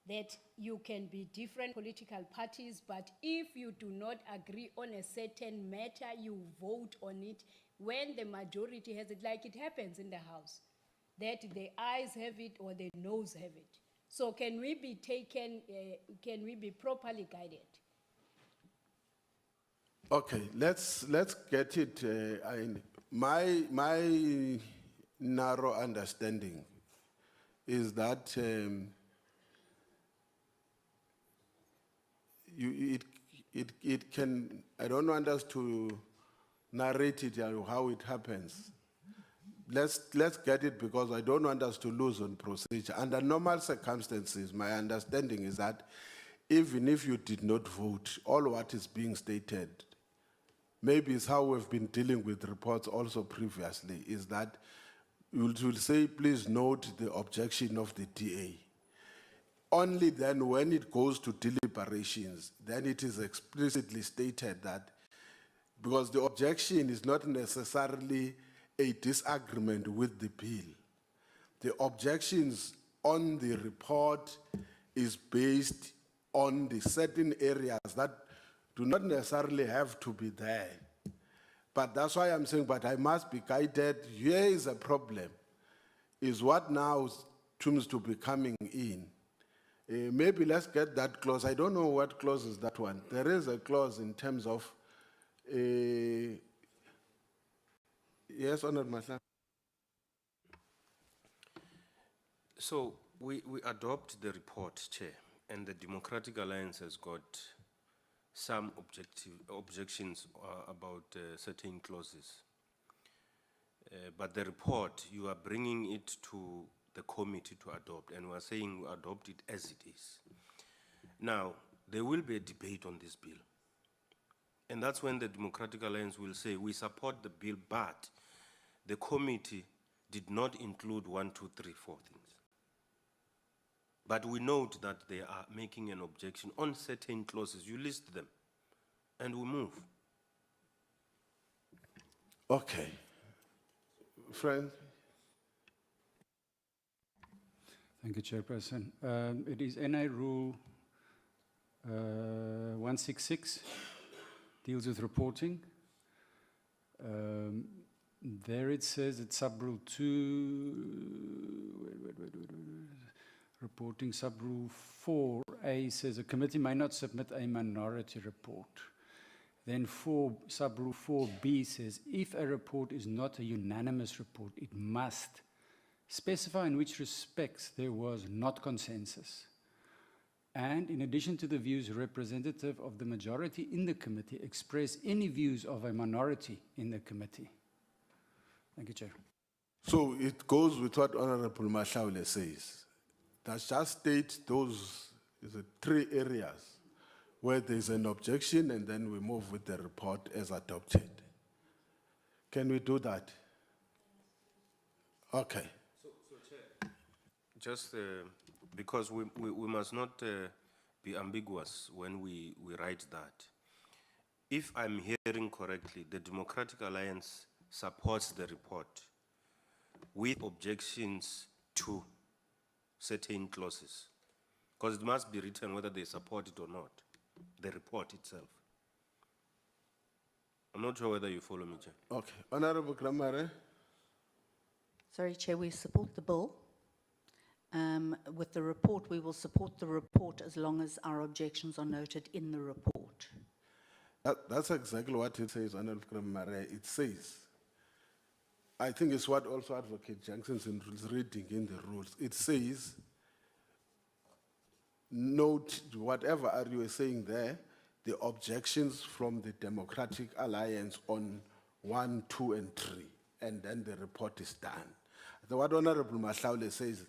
Speaker 4: That you can be different political parties, but if you do not agree on a certain matter, you vote on it when the majority has it, like it happens in the House, that the ayes have it or the noes have it. So can we be properly guided?
Speaker 1: Okay, let's get it. My narrow understanding is that it can. I don't want us to narrate it how it happens. Let's get it, because I don't want us to lose on procedure. Under normal circumstances, my understanding is that even if you did not vote, all what is being stated, maybe it's how we've been dealing with reports also previously, is that you will say, please note the objection of the DA. Only then when it goes to deliberations, then it is explicitly stated that, because the objection is not necessarily a disagreement with the bill. The objections on the report is based on the certain areas that do not necessarily have to be there. But that's why I'm saying, but I must be guided. Here is a problem, is what now seems to be coming in. Maybe let's get that clause. I don't know what clause is that one. There is a clause in terms of, yes, Honorable Mahla.
Speaker 9: So we adopt the report, Chair, and the Democratic Alliance has got some objections about certain clauses. But the report, you are bringing it to the committee to adopt, and we're saying we adopt it as it is. Now, there will be a debate on this bill. And that's when the Democratic Alliance will say, we support the bill, but the committee did not include 1, 2, 3, 4 things. But we note that they are making an objection on certain clauses. You list them, and we move.
Speaker 1: Okay. Friend?
Speaker 6: Thank you, Chairperson. It is NA Rule 166, deals with reporting. There it says it's sub-rule 2, reporting sub-rule 4A says a committee may not submit a minority report. Then sub-rule 4B says if a report is not a unanimous report, it must specify in which respects there was not consensus. And in addition to the views representative of the majority in the committee, express any views of a minority in the committee. Thank you, Chair.
Speaker 1: So it goes with what Honorable Mashaule says. That just state those is the 3 areas where there's an objection and then we move with the report as adopted. Can we do that? Okay.
Speaker 9: Just because we must not be ambiguous when we write that. If I'm hearing correctly, the Democratic Alliance supports the report with objections to certain clauses. Because it must be written whether they support it or not, the report itself. I'm not sure whether you follow me, Chair.
Speaker 1: Okay. Honorable Kramare?
Speaker 5: Sorry, Chair, we support the bill. With the report, we will support the report as long as our objections are noted in the report.
Speaker 1: That's exactly what it says, Honorable Kramare. It says, I think it's what also Advocate Jackson is reading in the rules. It says, note whatever you are saying there, the objections from the Democratic Alliance on 1, 2, and 3, and then the report is done. What Honorable Mashaule says,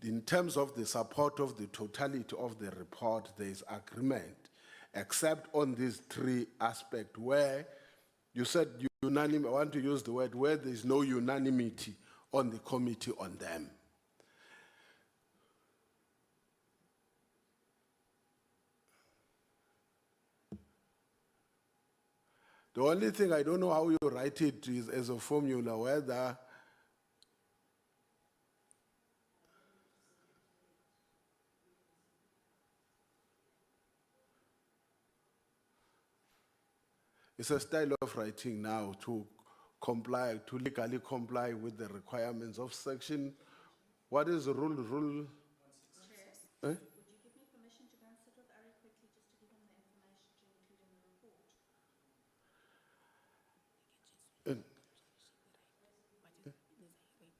Speaker 1: in terms of the support of the totality of the report, there is agreement, except on these 3 aspects where you said unanimous, I want to use the word, where there is no unanimity on the committee on them. The only thing I don't know how you write it is as a formula, whether it's a style of writing now to comply, to legally comply with the requirements of section. What is the rule? Eh?
Speaker 5: Would you give me permission to go and sit with Ari quickly just to give him the information to include in the report?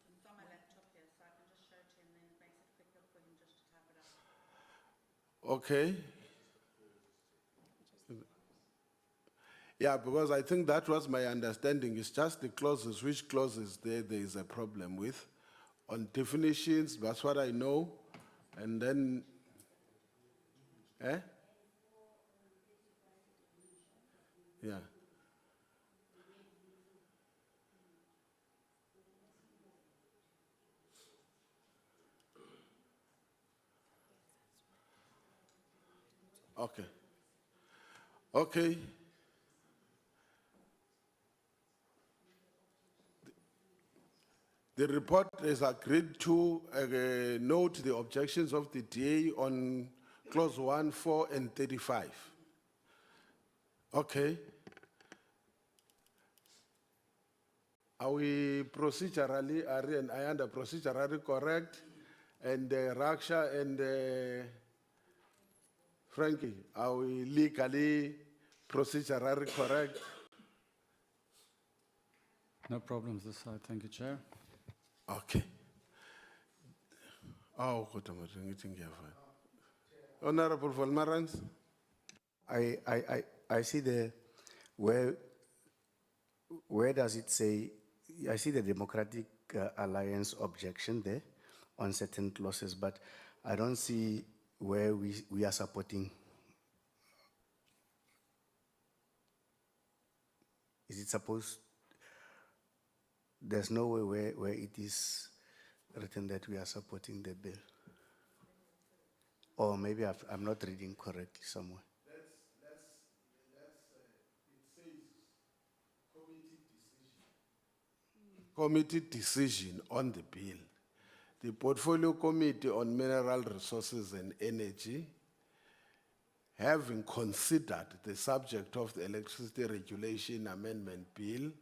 Speaker 5: It's on my laptop here, so I can just show it to him, then it makes it quicker for him just to type it out.
Speaker 1: Okay. Yeah, because I think that was my understanding. It's just the clauses, which clauses there is a problem with. On definitions, that's what I know. And then, yeah. Okay. Okay. The report is agreed to note the objections of the DA on clause 1, 4, and 35. Okay. Are we procedurally, Ari and Ayanda, procedurally correct? And Raksha and Frankie, are we legally, procedurally correct?
Speaker 6: No problems this side. Thank you, Chair.
Speaker 1: Okay. Oh, good. Honorable Volmarans?
Speaker 7: I see where does it say, I see the Democratic Alliance objection there on certain clauses, but I don't see where we are supporting. Is it supposed, there's no way where it is written that we are supporting the bill? Or maybe I'm not reading correctly somewhere.
Speaker 1: It says committee decision on the bill. the Portfolio Committee on Mineral Resources and Energy, having considered the subject of the Electricity Regulation Amendment Bill,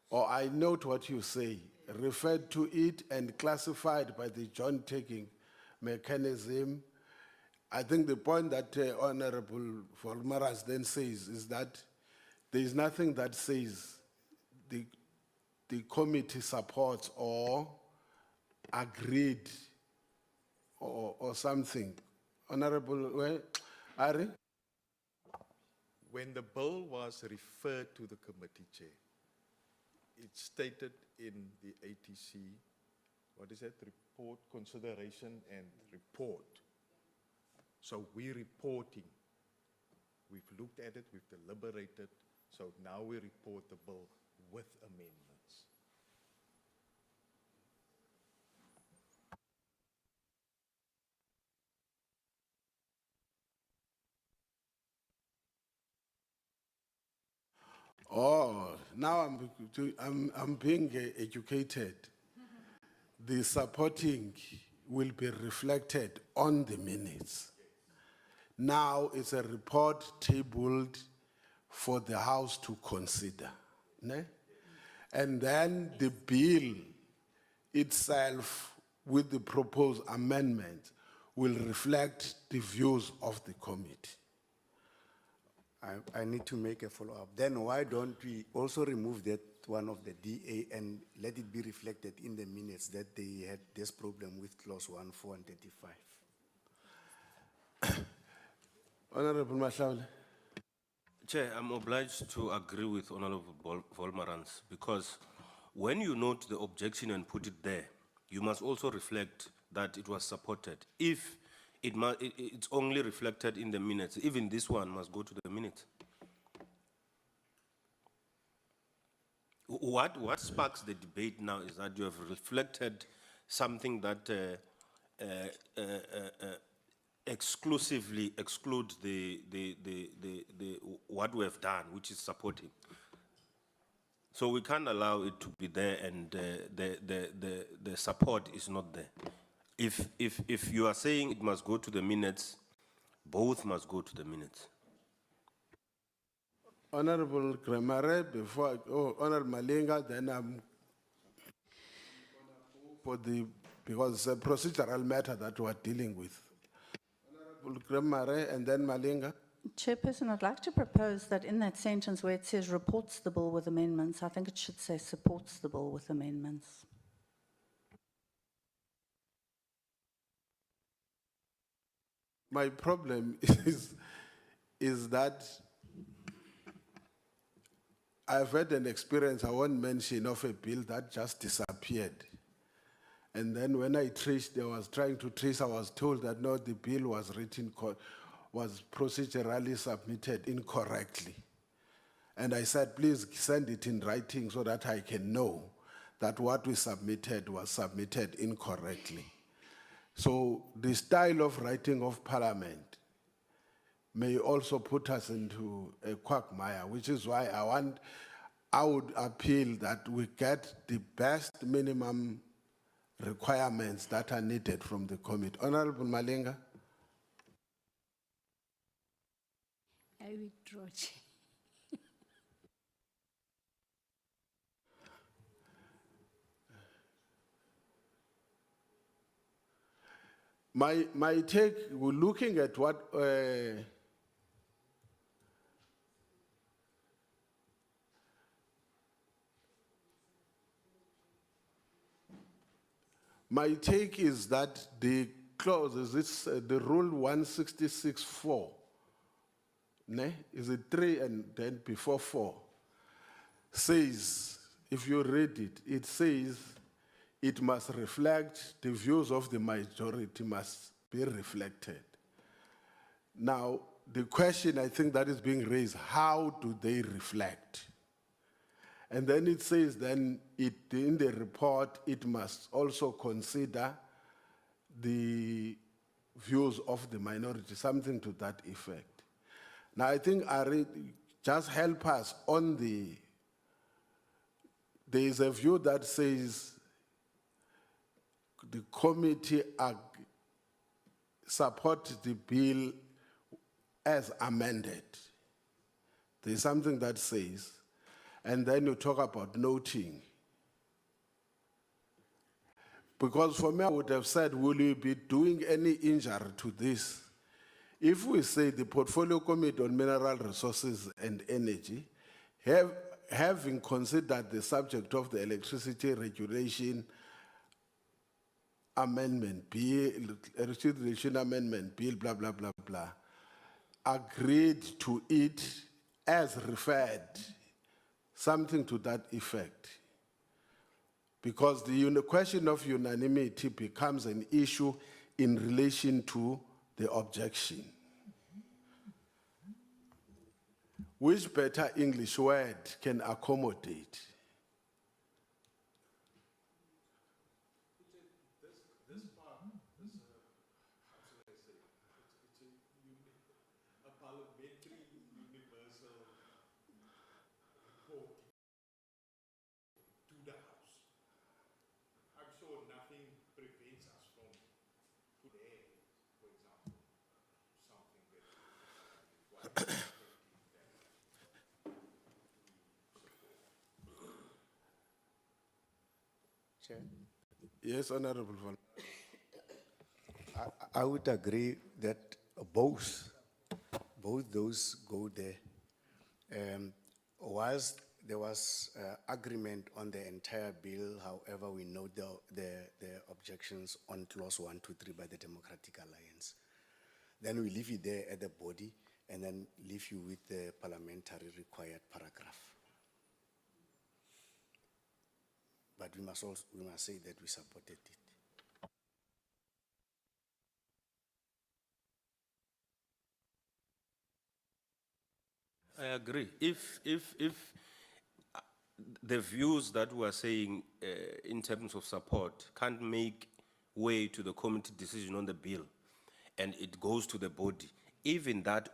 Speaker 1: or I note what you say, referred to it and classified by the joint taking mechanism. I think the point that Honorable Volmaras then says is that there is nothing that says the committee supports or agreed or something. Honorable, well, Ari?
Speaker 3: When the bill was referred to the committee chair, it stated in the ATC, what is that, report, consideration and report. So we're reporting. We've looked at it, we've deliberated, so now we report the bill with amendments.
Speaker 1: Oh, now I'm being educated. The supporting will be reflected on the minutes. Now it's a report tabled for the House to consider. Ne? And then the bill itself with the proposed amendment will reflect the views of the committee.
Speaker 7: I need to make a follow-up. Then why don't we also remove that one of the DA and let it be reflected in the minutes that they had this problem with clause 1, 4, and 35?
Speaker 1: Honorable Mahlaule.
Speaker 9: Chair, I'm obliged to agree with Honorable Volmarans because when you note the objection and put it there, you must also reflect that it was supported. If it's only reflected in the minutes, even this one must go to the minutes. What sparks the debate now is that you have reflected something that exclusively excludes the what we have done, which is supporting. So we can't allow it to be there and the support is not there. If you are saying it must go to the minutes, both must go to the minutes.
Speaker 1: Honorable Kremare, before, Honorable Malinga, then I'm for because it's a procedural matter that we're dealing with. Honorable Kremare and then Malinga.
Speaker 5: Chairperson, I'd like to propose that in that sentence where it says reports the bill with amendments, I think it should say supports the bill with amendments.
Speaker 1: My problem is that I've had an experience, I won't mention, of a bill that just disappeared. And then when I traced, I was trying to trace, I was told that no, the bill was was procedurally submitted incorrectly. And I said, please send it in writing so that I can know that what we submitted was submitted incorrectly. So the style of writing of Parliament may also put us into a quagmire, which is why I would appeal that we get the best minimum requirements that are needed from the committee. Honorable Malinga.
Speaker 4: I withdraw, Chair.
Speaker 1: My take, we're looking at what my take is that the clauses, it's the rule 166(4), ne? Is it 3 and then before 4? Says, if you read it, it says it must reflect the views of the majority must be reflected. Now, the question I think that is being raised, how do they reflect? And then it says then in the report, it must also consider the views of the minority, something to that effect. Now, I think just help us on there is a view that says the committee support the bill as amended. There's something that says, and then you talk about noting. Because for me, I would have said, will you be doing any injury to this? If we say the Portfolio Committee on Mineral Resources and Energy, having considered the subject of the Electricity Regulation Amendment Bill, Electricity Regulation Amendment Bill, blah, blah, blah, blah, agreed to it as referred, something to that effect. Because the question of unanimity becomes an issue in relation to the objection. Which better English word can accommodate?
Speaker 3: A parliamentary universal report to the House. I'm sure nothing prevents us from putting there, for example, something that requires
Speaker 7: Chair,
Speaker 1: Yes, Honorable Van.
Speaker 7: I would agree that both those go there. Whilst there was agreement on the entire bill, however, we note the objections on clause 1, 2, 3 by the Democratic Alliance. Then we leave it there at the body and then leave you with the parliamentary required paragraph. But we must say that we supported it.
Speaker 9: I agree. If the views that we are saying in terms of support can't make way to the committee decision on the bill and it goes to the body, even that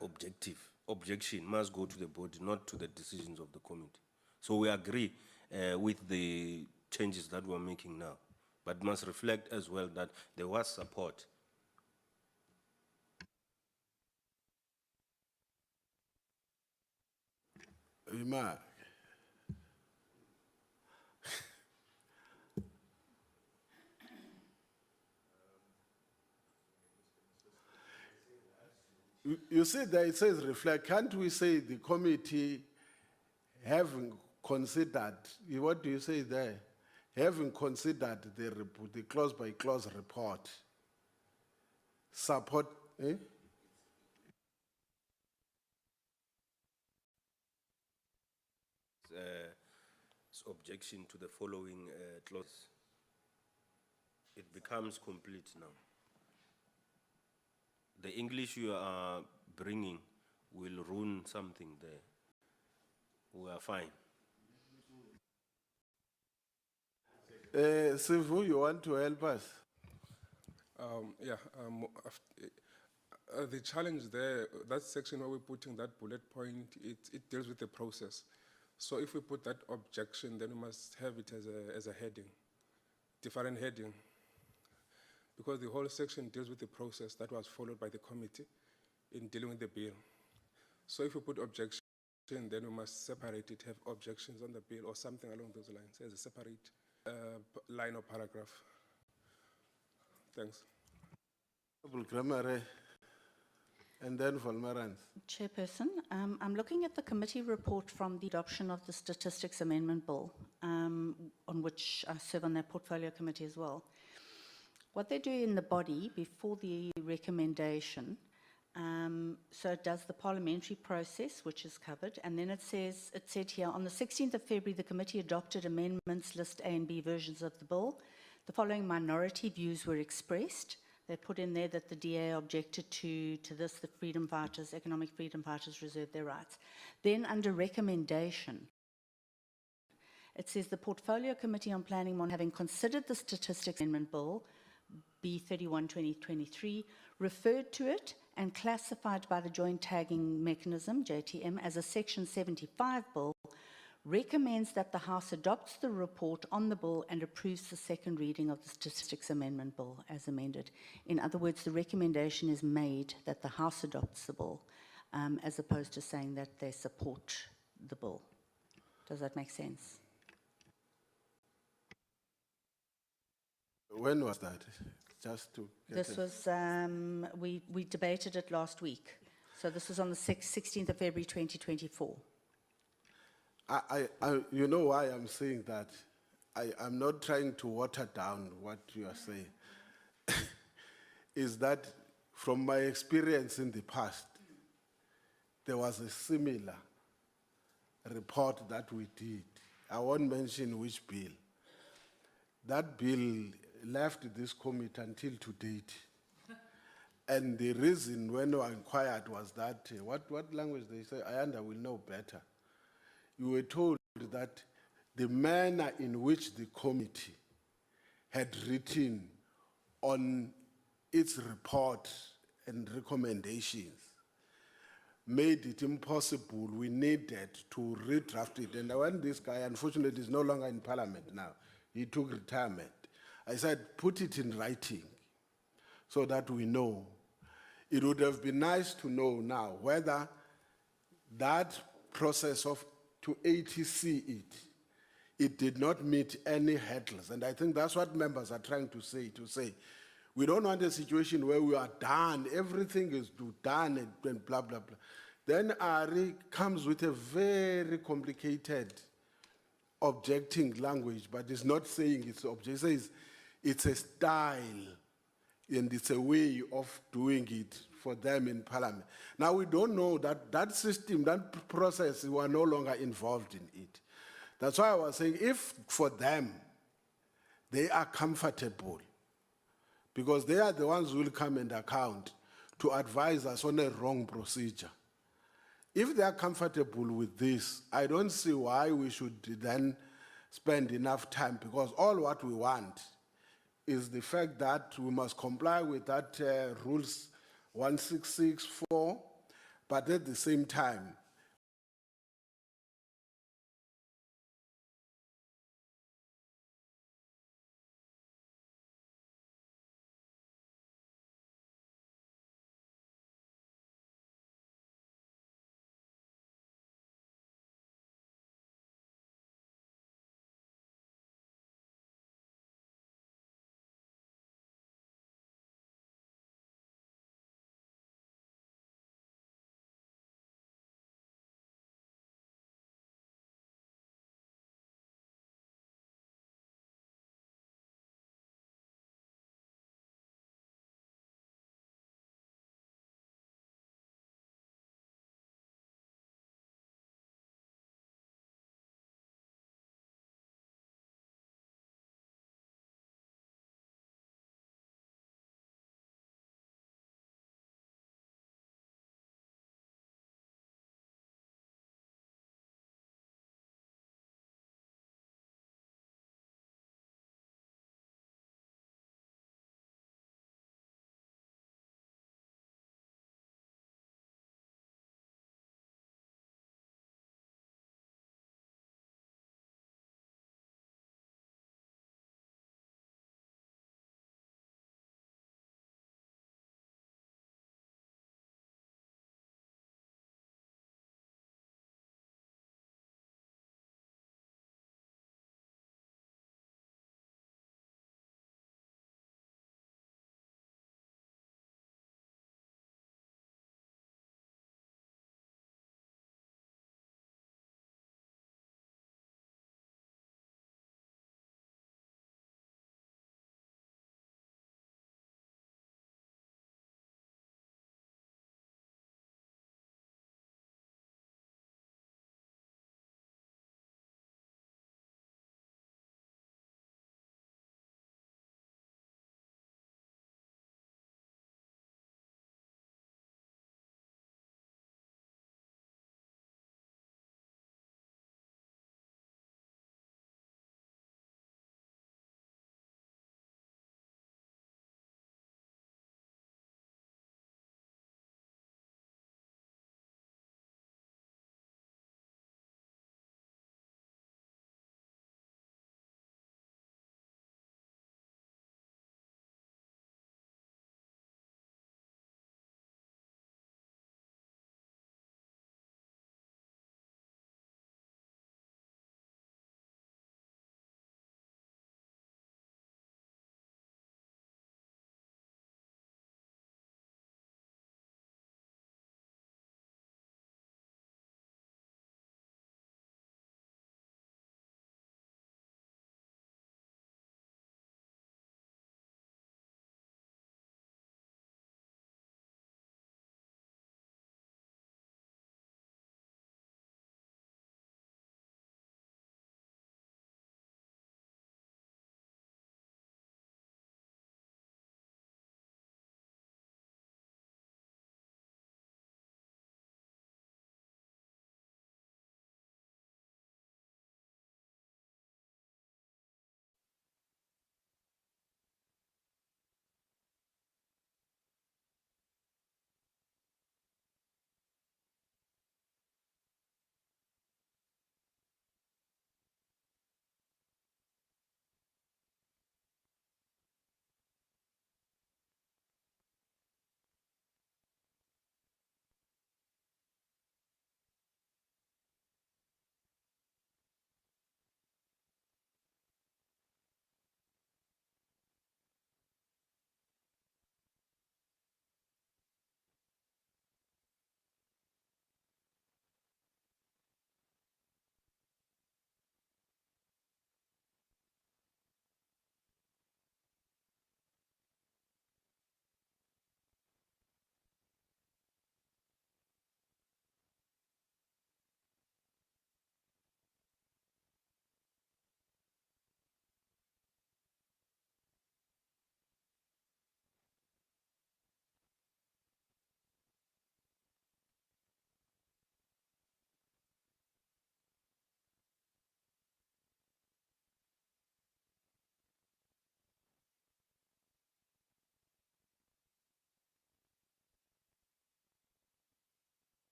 Speaker 9: objection must go to the body, not to the decisions of the committee. So we agree with the changes that we're making now, but must reflect as well that there was support.
Speaker 1: Remark. You see that it says reflect. Can't we say the committee having considered, what do you say there? Having considered the clause by clause report, support,
Speaker 9: Objection to the following clause. It becomes complete now. The English you are bringing will ruin something there. We are fine.
Speaker 1: Sivu, you want to help us?
Speaker 10: The challenge there, that section where we're putting that bullet point, it deals with the process. So if we put that objection, then we must have it as a heading, different heading, because the whole section deals with the process that was followed by the committee in dealing with the bill. So if we put objection, then we must separate it, have objections on the bill or something along those lines as a separate line or paragraph. Thanks.
Speaker 1: Grammar, and then Volmarans.
Speaker 5: Chairperson, I'm looking at the committee report from the adoption of the Statistics Amendment Bill, on which I serve on that portfolio committee as well. What they do in the body before the recommendation, so it does the parliamentary process, which is covered, and then it said here, on the 16th of February, the committee adopted amendments, list A and B versions of the bill. The following minority views were expressed. They put in there that the DA objected to this, the freedom fighters, economic freedom fighters reserved their rights. Then under recommendation, it says the Portfolio Committee on Planning, having considered the Statistics Amendment Bill, B31/2023, referred to it and classified by the Joint Tagging Mechanism, JTM, as a Section 75 bill, recommends that the House adopts the report on the bill and approves the second reading of the Statistics Amendment Bill as amended. In other words, the recommendation is made that the House adopts the bill, as opposed to saying that they support the bill. Does that make sense?
Speaker 1: When was that? Just to get
Speaker 5: This was, we debated it last week. So this was on the 16th of February 2024.
Speaker 1: You know why I'm saying that? I'm not trying to water down what you are saying. Is that from my experience in the past, there was a similar report that we did. I won't mention which bill. That bill left this committee until to date. And the reason when I inquired was that, what language they say, Ayanda will know better. You were told that the manner in which the committee had written on its report and recommendations made it impossible. We needed to redraft it. And when this guy, unfortunately, is no longer in parliament now, he took retirement. I said, put it in writing so that we know. It would have been nice to know now whether that process of to ATC it did not meet any hurdles. And I think that's what members are trying to say, we don't want a situation where we are done, everything is done and blah, blah, blah. Then Ari comes with a very complicated objecting language, but it's not saying it's object. It says it's a style and it's a way of doing it for them in parliament. Now we don't know that system, that process, we are no longer involved in it. That's why I was saying if for them, they are comfortable, because they are the ones who will come and account to advise us on a wrong procedure. If they are comfortable with this, I don't see why we should then spend enough time, because all what we want is the fact that we must comply with that rules 1664, but at the same time,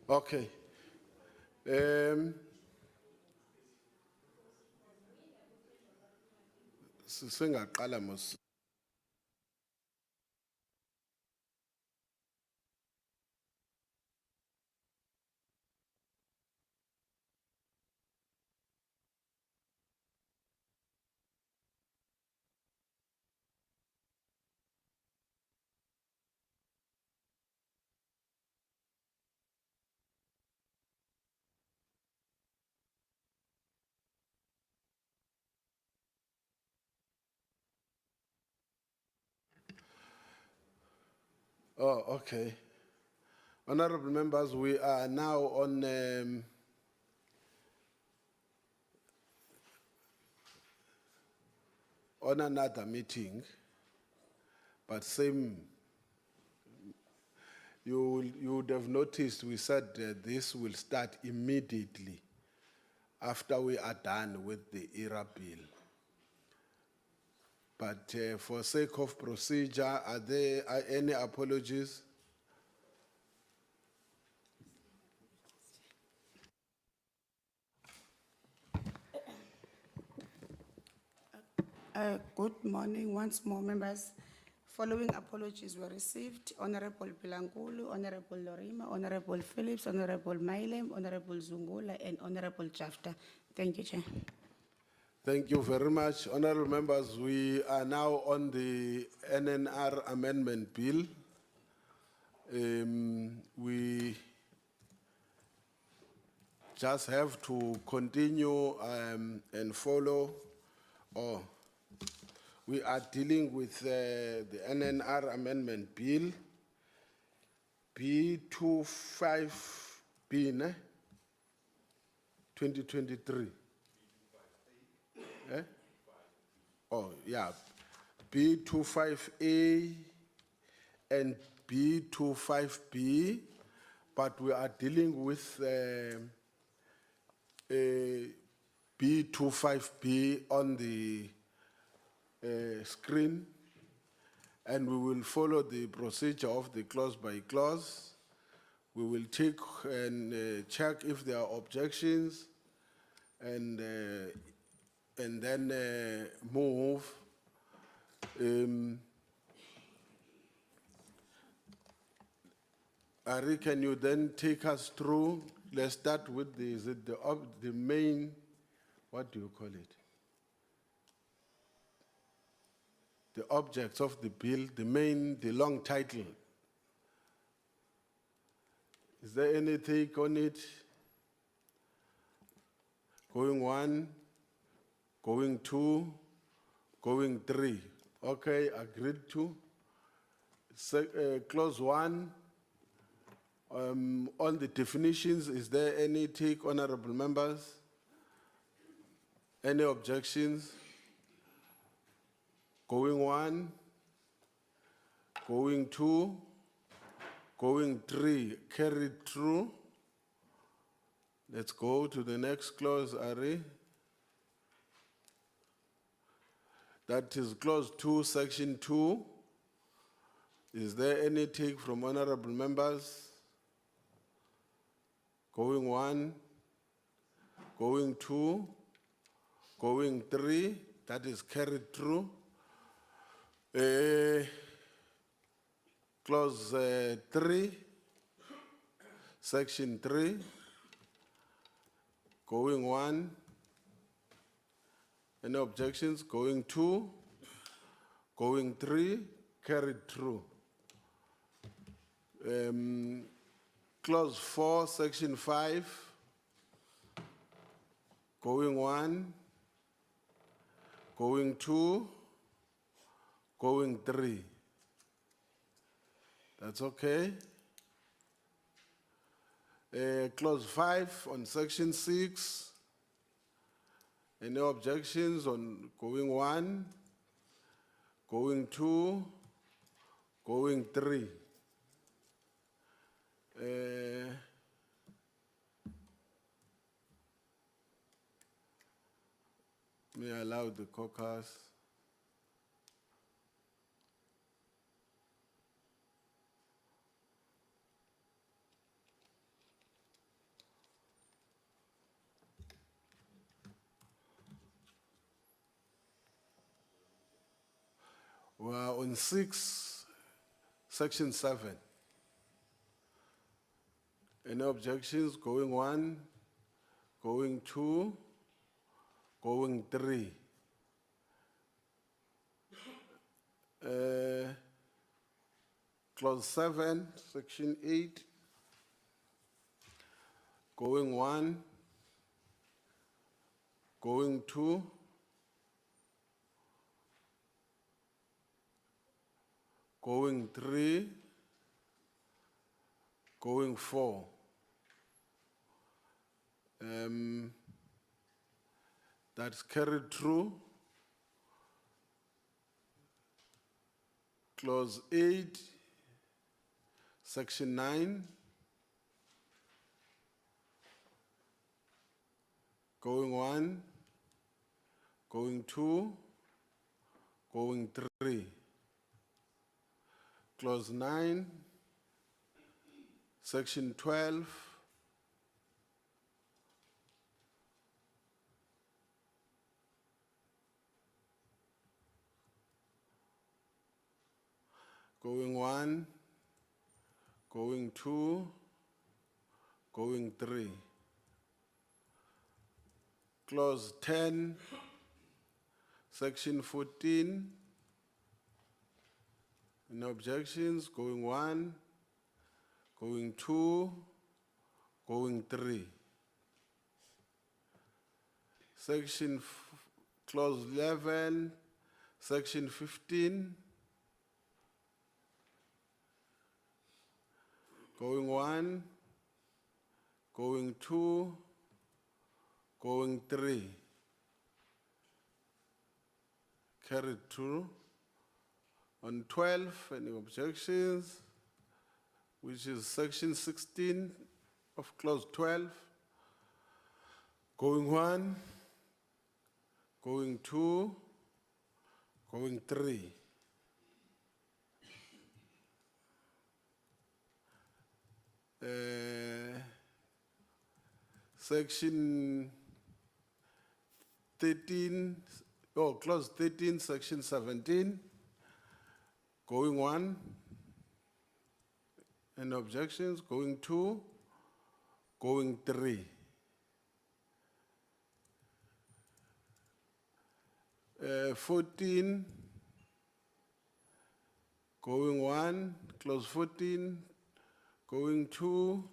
Speaker 1: Okay. Singaqala mos. Oh, okay. Honorable members, we are now on another meeting, but same. You would have noticed we said this will start immediately after we are done with the ERA bill. But for sake of procedure, are there any apologies?
Speaker 2: Good morning once more, members. Following apologies were received: Honorable Bilangulu, Honorable Lorima, Honorable Phillips, Honorable Mailem, Honorable Zungula, and Honorable Jafta. Thank you, Chair.
Speaker 1: Thank you very much. Honorable members, we are now on the NNR amendment bill. We just have to continue and follow, or we are dealing with the NNR amendment bill, B25B, 2023. Eh? Oh, yeah, B25A and B25B, but we are dealing with B25B on the screen, and we will follow the procedure of the clause by clause. We will take and check if there are objections, and then move. Ari, can you then take us through? Let's start with the main, what do you call it? The objects of the bill, the long title. Is there any take on it? Going one, going two, going three. Okay, agreed to. Clause one, on the definitions, is there any take, honorable members? Any objections? Going one, going two, going three, carried through. Let's go to the next clause, Ari. That is clause 2, section 2. Is there any take from honorable members? Going one, going two, going three, that is carried through. Clause 3, section 3, going one. Any objections? Going two, going three, carried through. Clause 4, section 5, going one, going two, going three. That's okay. Clause 5 on section 6. Any objections on going one, going two, going three? May I allow the caucus? We are on 6, section 7. Any objections? Going 1, going 2, going 3. Clause 7, section 8. Going 1, going 2, going 3, going 4. That's carried through. Clause 8, section 9. Going 1, going 2, going 3. Clause 9, section 12. Going 1, going 2, going 3. Clause 10, section 14. No objections. Going 1, going 2, going 3. Clause 11, section 15. Going 1, going 2, going 3. Carried through. On 12, any objections? Which is section 16 of clause 12. Going 1, going 2, going 3. Section 13, clause 13, section 17. Going 1, any objections? Going 2, going 3. 14, going 1, clause 14, going 2,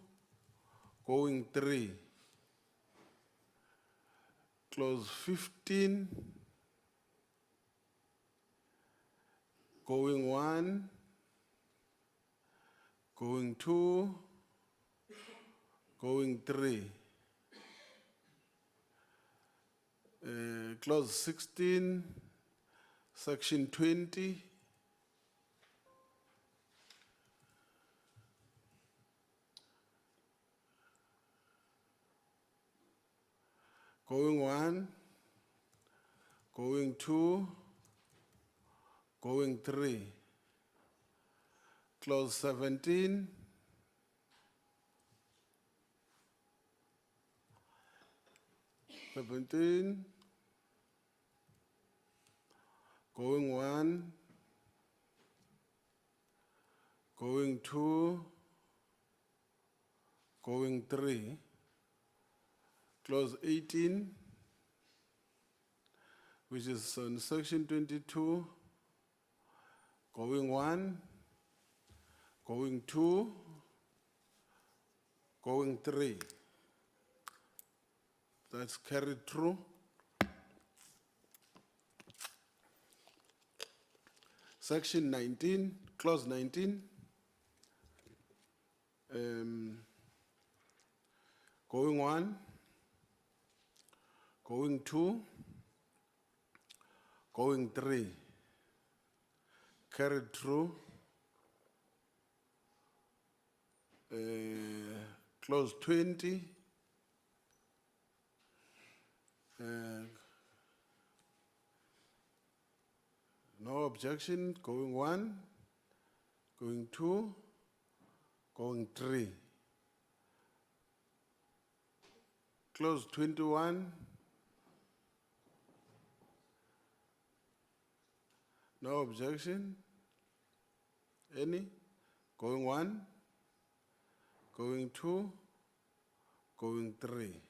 Speaker 1: going 3. Clause 15, going 1, going 2, going 3. Clause 16, section 20. Going 1, going 2, going 3. Clause 17. Going 1, going 2, going 3. Clause 18, which is on section 22, going 1, going 2, going 3. That's carried through. Section 19, clause 19. Going 1, going 2, going 3. Carried through. Clause 20. No objection. Going 1, going 2, going 3. Clause 21. No objection? Any? Going one? Going two? Going three?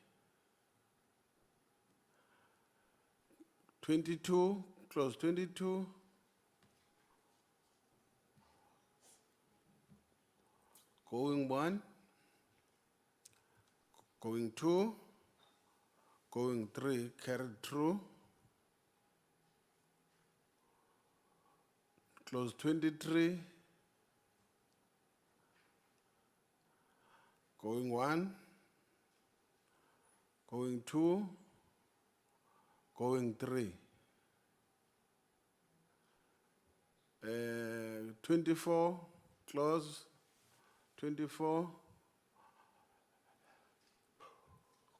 Speaker 1: 22, close 22. Going one? Going two? Going three, carried through. Close 23. Going one? Going two? Going three. 24, close. 24.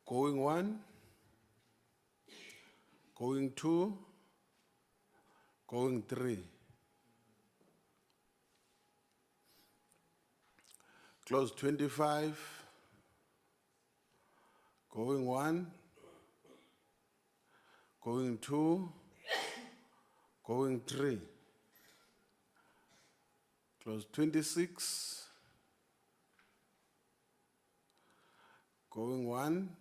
Speaker 1: Going one? Going two? Going three. Close 25. Going one? Going two? Going three. Close 26. Going one?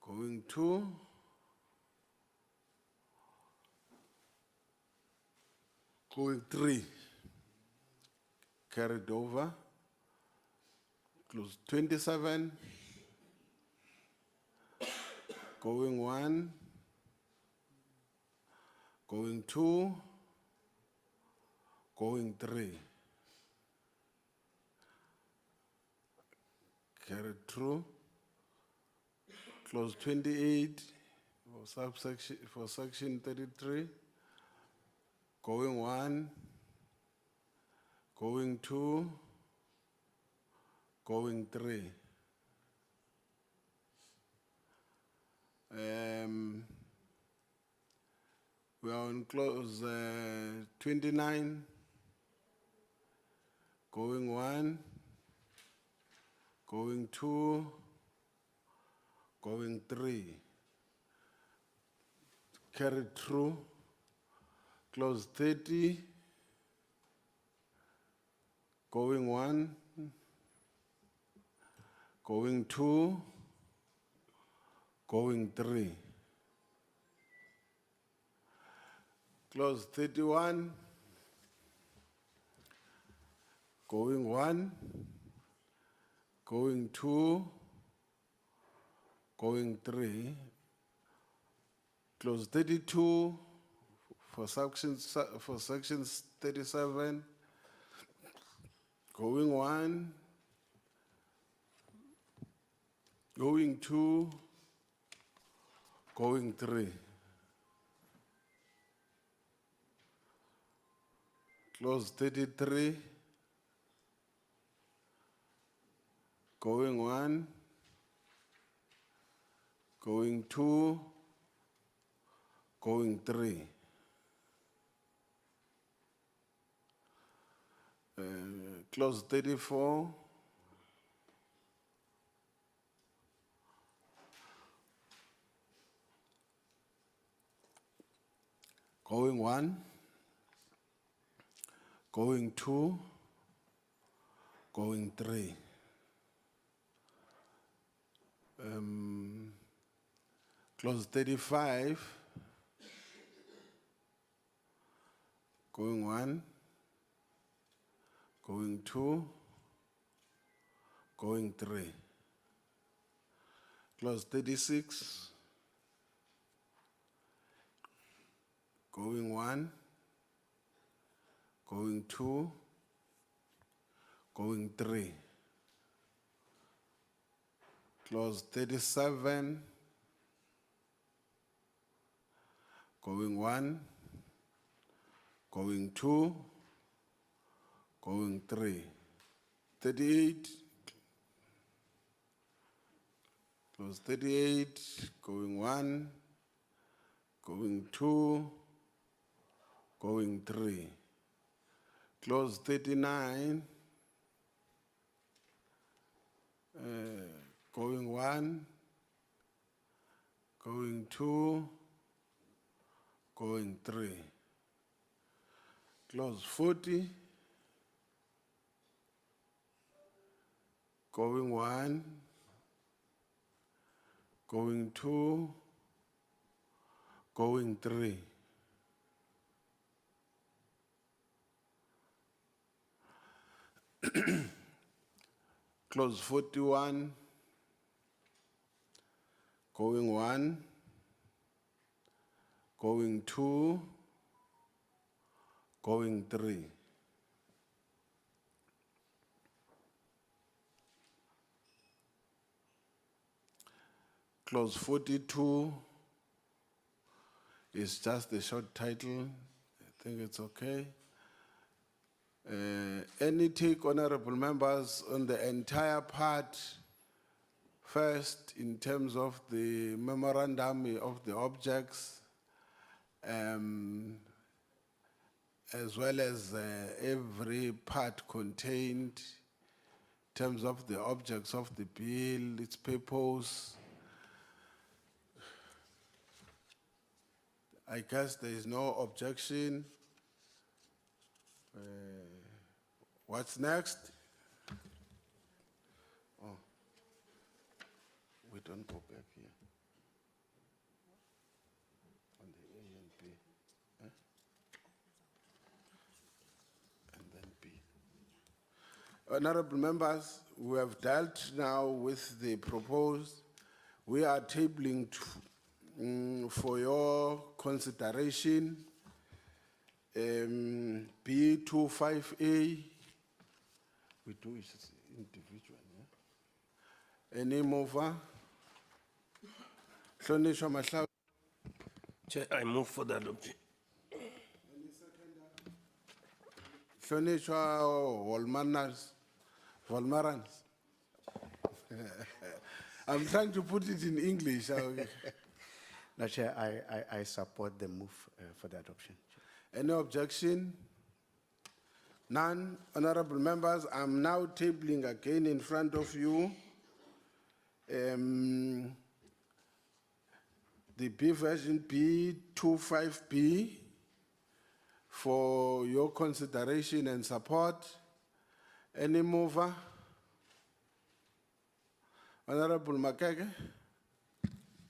Speaker 1: Going two? Going three. Carried over. Close 27. Going one? Going two? Going three. Carried through. Clause 28 for section 33. Going one, going two, going three. We are on clause 29. Going one, going two, going three. Carried through. Clause 30. Going one, going two, going three. Clause 31. Going one, going two, going three. Clause 32 for sections 37. Going one, going two, going three. Clause 33. Going one, going two, going three. Clause 34. Going one, going two, going three. Clause 35. Going one, going two, going three. Clause 36. Going one, going two, going three. Clause 37. Going one, going two, going three. 38. Clause 38. Going one, going two, going three. Clause 39. Going one, going two, going 3. Clause 40, going 1, going 2, going 3. Clause 41, going 1, going 2, going 3. Clause 42 is just the short title. I think it's okay. Any take, honorable members, on the entire part, first in terms of the memorandum of the objects, as well as every part contained in terms of the objects of the bill, its purpose. I guess there is no objection. What's next? Oh, we don't go back here. On the A and B. Huh? And then B. Honorable members, we have dealt now with the proposed. We are tabling for your consideration B25A. We do it individual. Yeah? Any mover? Hlonishwa Mahla-
Speaker 9: Chair, I move for the adoption.
Speaker 1: Hlonishwa Volmarans. I'm trying to put it in English.
Speaker 7: No, Chair, I support the move for the adoption.
Speaker 1: Any objection? None. Honorable members, I'm now tabling again in front of you the B version B25B for your consideration and support. Any mover? Honorable Makeke?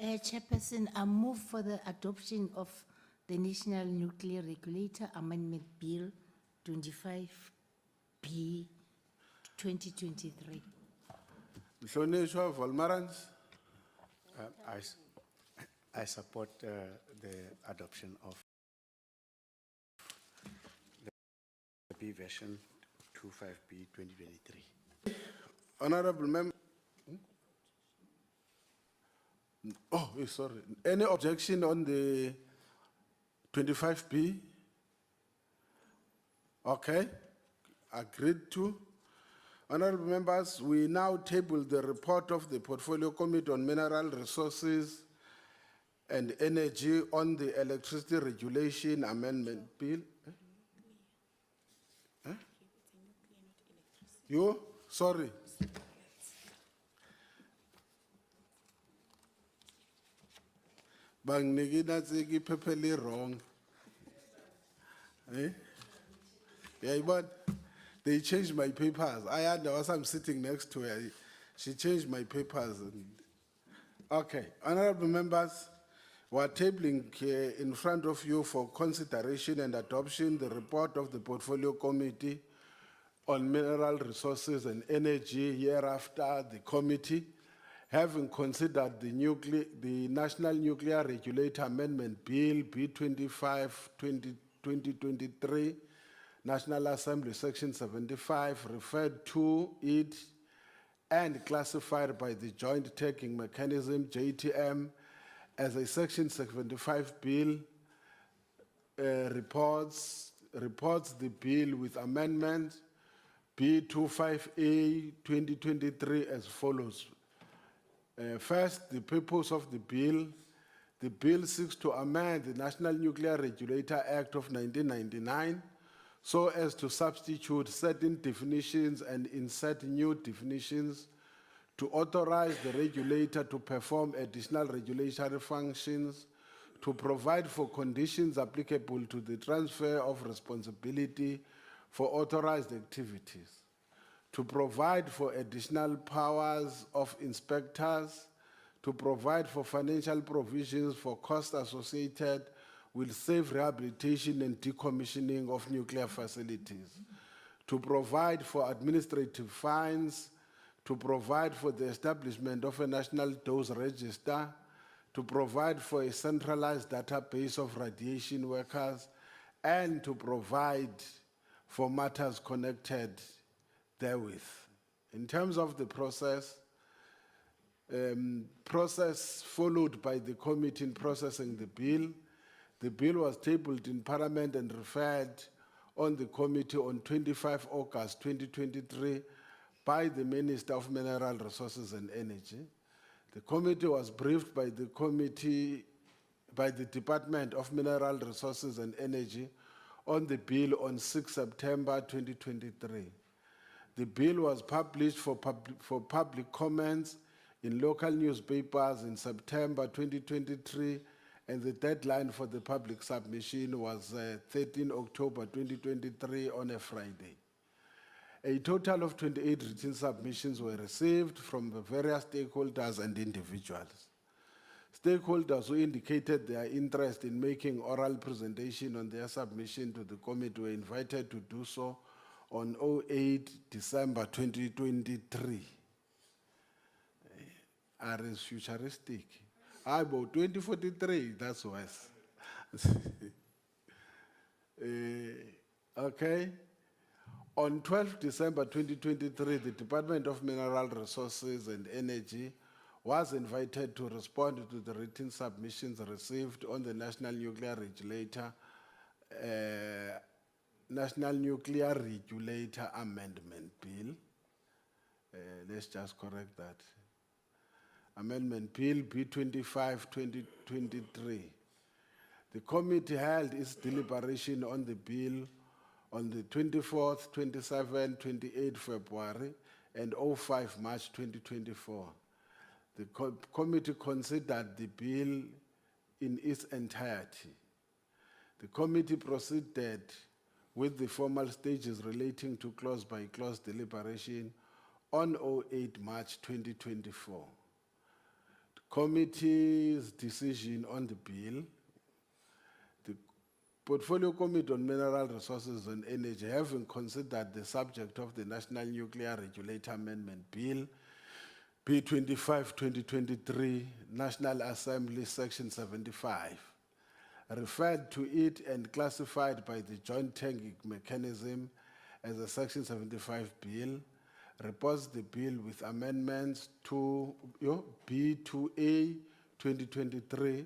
Speaker 8: Chairperson, I move for the adoption of the National Nuclear Regulator Amendment Bill 25B 2023.
Speaker 1: Hlonishwa Volmarans?
Speaker 7: I support the adoption of the B version 25B 2023.
Speaker 1: Honorable member. Oh, sorry. Any objection on the 25B? Okay, agreed to. Honorable members, we now table the report of the Portfolio Committee on Mineral Resources and Energy on the Electricity Regulation Amendment Bill. Eh? You? Sorry. Bang nigina tseki pepeli wrong. Eh? Yeah, but they changed my papers. I'm sitting next to her. She changed my papers. Okay, honorable members, we're tabling in front of you for consideration and adoption the report of the Portfolio Committee on Mineral Resources and Energy. Hereafter, the committee, having considered the National Nuclear Regulator Amendment Bill B25 2023, National Assembly Section 75, referred to it and classified by the Joint Taking Mechanism, JTM, as a Section 75 bill, reports the bill with amendment B25A 2023 as follows. First, the purpose of the bill. The bill seeks to amend the National Nuclear Regulator Act of 1999 so as to substitute certain definitions and insert new definitions to authorize the regulator to perform additional regulatory functions to provide for conditions applicable to the transfer of responsibility for authorized activities, to provide for additional powers of inspectors, to provide for financial provisions for costs associated with safe rehabilitation and decommissioning of nuclear facilities, to provide for administrative fines, to provide for the establishment of a national dose register, to provide for a centralized database of radiation workers, and to provide for matters connected therewith. In terms of the process followed by the committee in processing the bill was tabled in Parliament and referred on the committee on 25 August 2023 by the Minister of Mineral Resources and Energy. The committee was briefed by the Department of Mineral Resources and Energy on the bill on 6 September 2023. The bill was published for public comments in local newspapers in September 2023, and the deadline for the public submission was 13 October 2023 on a Friday. A total of 28 written submissions were received from the various stakeholders and individuals. Stakeholders who indicated their interest in making oral presentation on their submission to the committee were invited to do so on 08 December 2023. Are is futuristic. About 2043, that's worse. Okay. On 12 December 2023, the Department of Mineral Resources and Energy was invited to respond to the written submissions received on the National Nuclear Regulator Amendment Bill. Let's just correct that. Amendment Bill B25 2023. The committee held its deliberation on the bill on the 24th, 27th, 28th February and 05 March 2024. The committee considered the bill in its entirety. The committee proceeded with the formal stages relating to clause-by-clause deliberation on 08 March 2024. The committee's decision on the bill. The Portfolio Committee on Mineral Resources and Energy, having considered the subject of the National Nuclear Regulator Amendment Bill, B25-2023, National Assembly, Section 75, referred to it and classified by the Joint Technical Mechanism as a Section 75 bill, reports the bill with amendments to B2A 2023.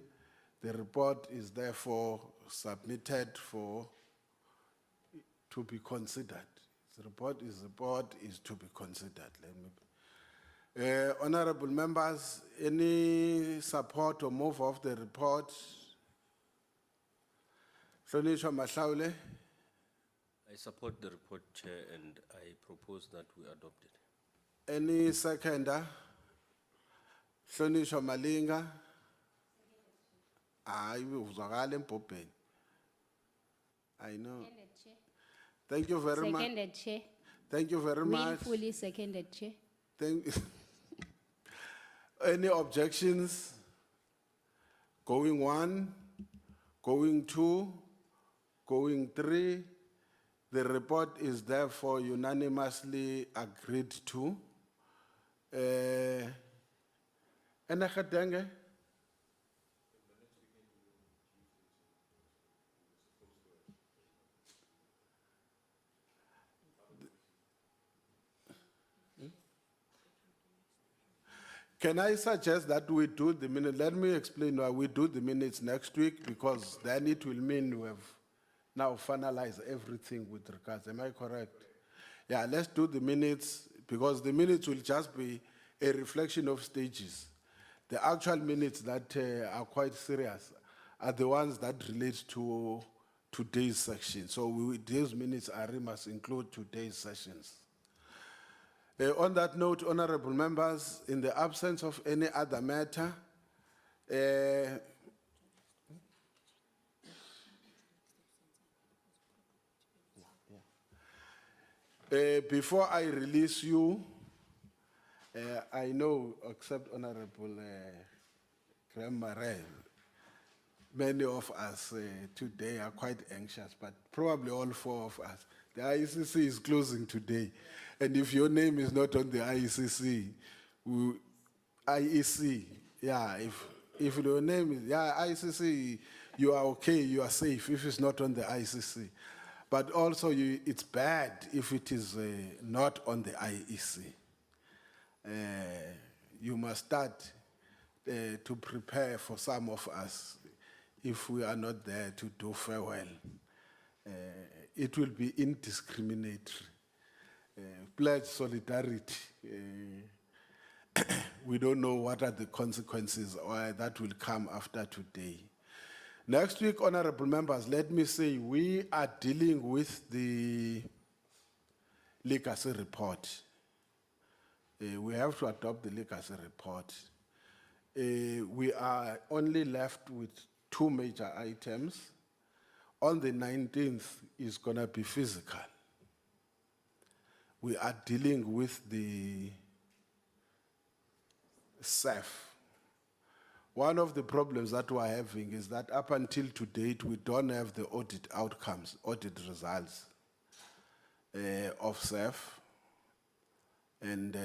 Speaker 1: The report is therefore submitted to be considered. The report is to be considered. Honorable members, any support or move of the report? Hlonishwa Mahlaule.
Speaker 9: I support the report, Chair, and I propose that we adopt it.
Speaker 1: Any seconder? Hlonishwa Malinga. Uzwakala empopeni. I know. Thank you very much.
Speaker 4: Seconded, Chair.
Speaker 1: Thank you very much.
Speaker 4: Willfully seconded, Chair.
Speaker 1: Any objections? Going one, going two, going three. The report is therefore unanimously agreed to. Enakadenge? Can I suggest that we do the minutes? Let me explain why we do the minutes next week, because then it will mean we have now finalized everything with regards. Am I correct? Yeah, let's do the minutes, because the minutes will just be a reflection of stages. The actual minutes that are quite serious are the ones that relate to today's section. So these minutes must include today's sessions. On that note, honorable members, in the absence of any other matter, Before I release you, I know, except Honorable Graham Murray, many of us today are quite anxious, but probably all four of us. The IECC is closing today. And if your name is not on the IECC, IEC, yeah, if your name is, yeah, IECC, you are okay, you are safe if it's not on the IECC. But also it's bad if it is not on the IEC. You must start to prepare for some of us if we are not there to do farewell. It will be indiscriminatory. Pledge solidarity. We don't know what are the consequences or that will come after today. Next week, honorable members, let me say we are dealing with the legacy report. We have to adopt the legacy report. We are only left with two major items. On the 19th is going to be physical. We are dealing with the SAF. One of the problems that we're having is that up until to date, we don't have the audit outcomes, audit results of SAF. And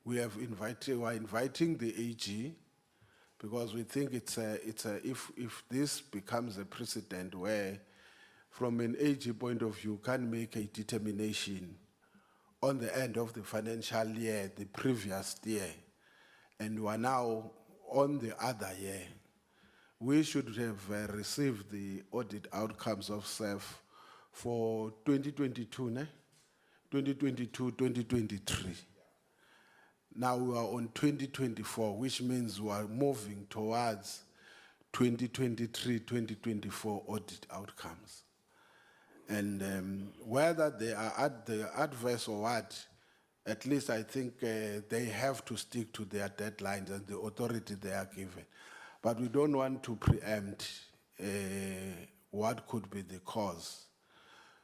Speaker 1: we're inviting the AG because we think if this becomes a precedent where from an AG point of view, can make a determination on the end of the financial year, the previous year, and we are now on the other year, we should have received the audit outcomes of SAF for 2022, ne? 2022, 2023. Now we are on 2024, which means we are moving towards 2023, 2024 audit outcomes. And whether they are adverse or what, at least I think they have to stick to their deadlines and the authority they are given. But we don't want to preempt what could be the cause.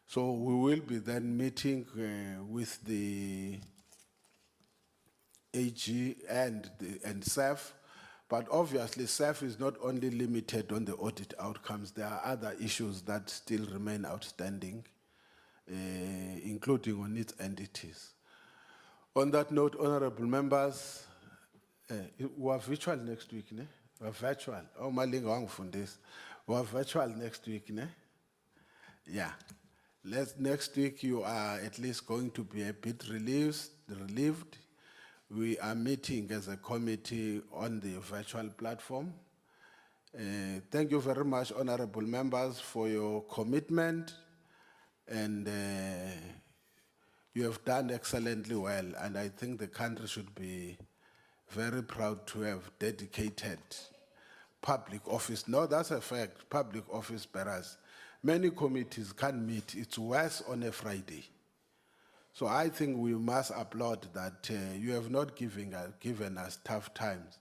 Speaker 1: So we will be then meeting with the AG and SAF, but obviously SAF is not only limited on the audit outcomes, there are other issues that still remain outstanding, including on its entities. On that note, honorable members, we are virtual next week, ne? We are virtual. Oh, malinga wangu fundis. We are virtual next week, ne? Yeah. Next week you are at least going to be a bit relieved. We are meeting as a committee on the virtual platform. Thank you very much, honorable members, for your commitment, and you have done excellently well, and I think the country should be very proud to have dedicated public office. No, that's a fact, public office bearers. Many committees can't meet, it's worse on a Friday. So I think we must applaud that you have not given us tough times.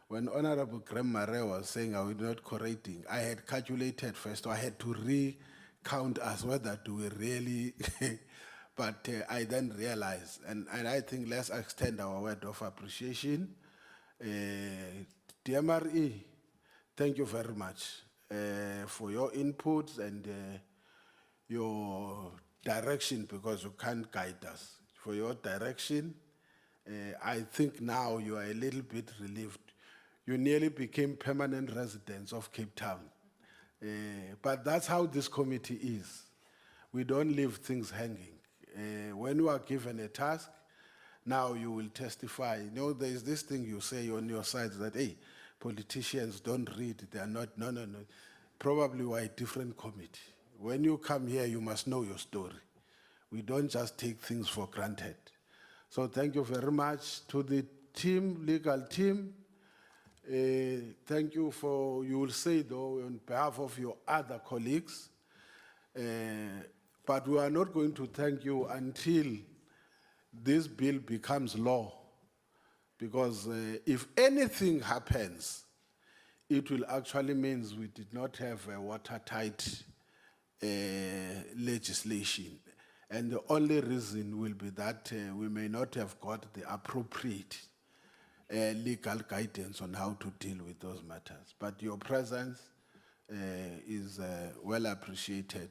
Speaker 1: When Honorable Graham Murray was saying I was not correcting, I had calculated first, so I had to recount us whether do we really, but I then realized, and I think let's extend our word of appreciation. DMRE, thank you very much for your inputs and your direction, because you can't guide us. For your direction, I think now you are a little bit relieved. You nearly became permanent residents of Cape Town. But that's how this committee is. We don't leave things hanging. When you are given a task, now you will testify. You know, there's this thing you say on your side that, hey, politicians don't read, they are not, no. Probably we're a different committee. When you come here, you must know your story. We don't just take things for granted. So thank you very much to the team, legal team. Thank you for, you will say though, on behalf of your other colleagues, but we are not going to thank you until this bill becomes law. Because if anything happens, it will actually mean we did not have a watertight legislation. And the only reason will be that we may not have got the appropriate legal guidance on how to deal with those matters. But your presence is well appreciated.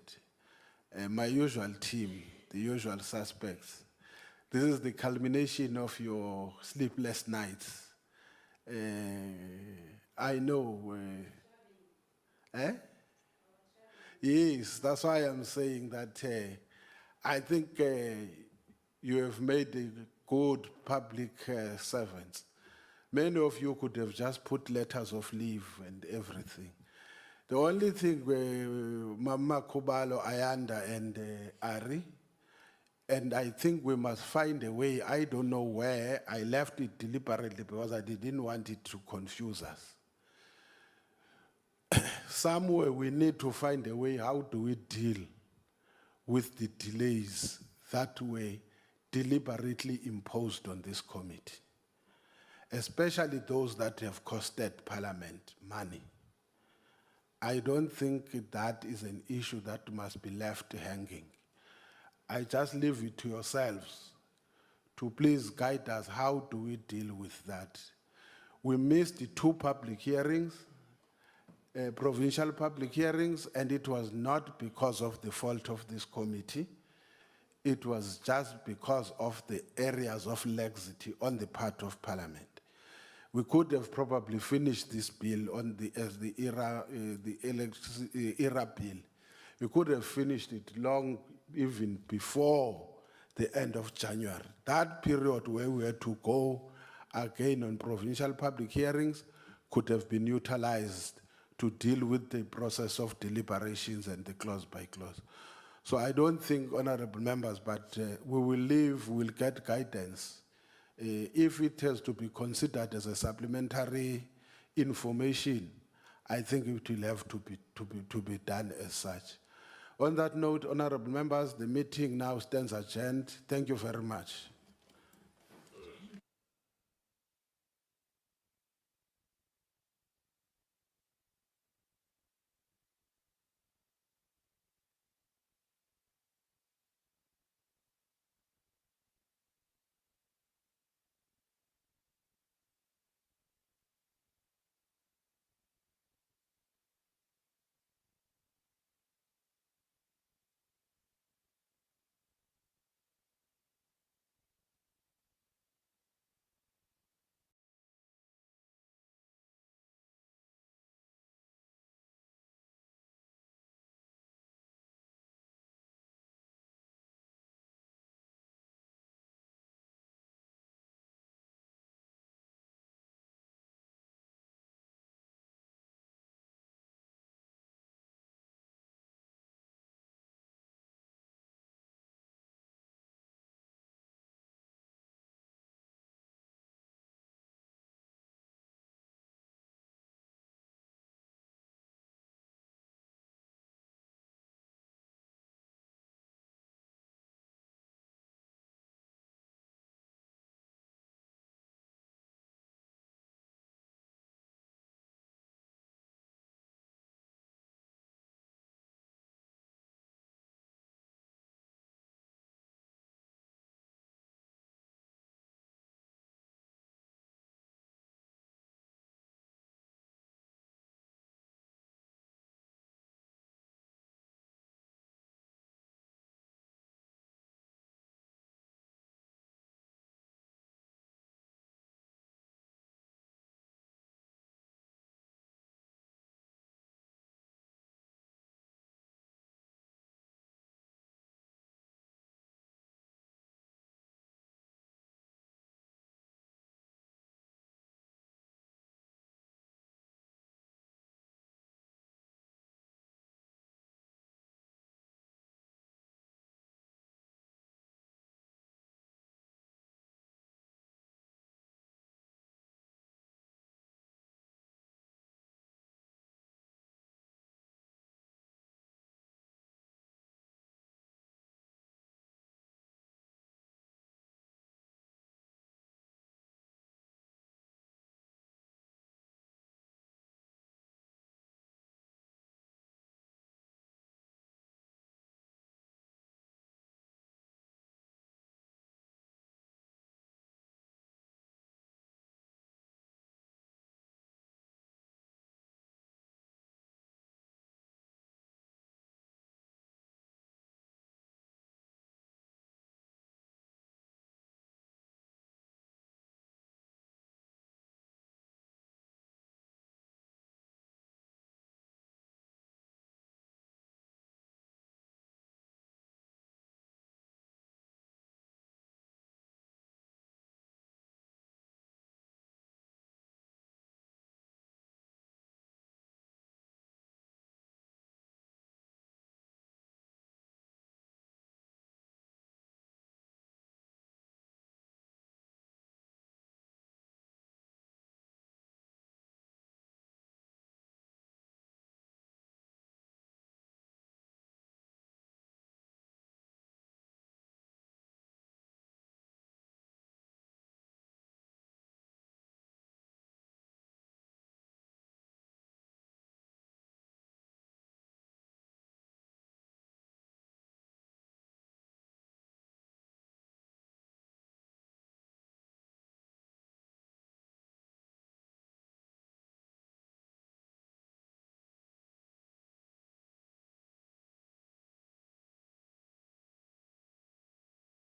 Speaker 1: My usual team, the usual suspects, this is the culmination of your sleepless nights. I know. Yes, that's why I'm saying that I think you have made a good public servants. Many of you could have just put letters of leave and everything. The only thing Mama Kubalo, Ayanda, and Ari, and I think we must find a way. I don't know where. I left it deliberately because I didn't want it to confuse us. Somewhere we need to find a way. How do we deal with the delays that were deliberately imposed on this committee, especially those that have costed Parliament money? I don't think that is an issue that must be left hanging. I just leave it to yourselves to please guide us. How do we deal with that? We missed the 2 public hearings, provincial public hearings, and it was not because of the fault of this committee. It was just because of the areas of laxity on the part of Parliament. We could have probably finished this bill on the ERA bill. We could have finished it long even before the end of January. That period where we had to go again on provincial public hearings could have been utilized to deal with the process of deliberations and the clause by clause. So I don't think, honorable members, but we will leave, we'll get guidance. If it has to be considered as a supplementary information, I think it will have to be done as such. On that note, honorable members, the meeting now stands adjourned. Thank you very much.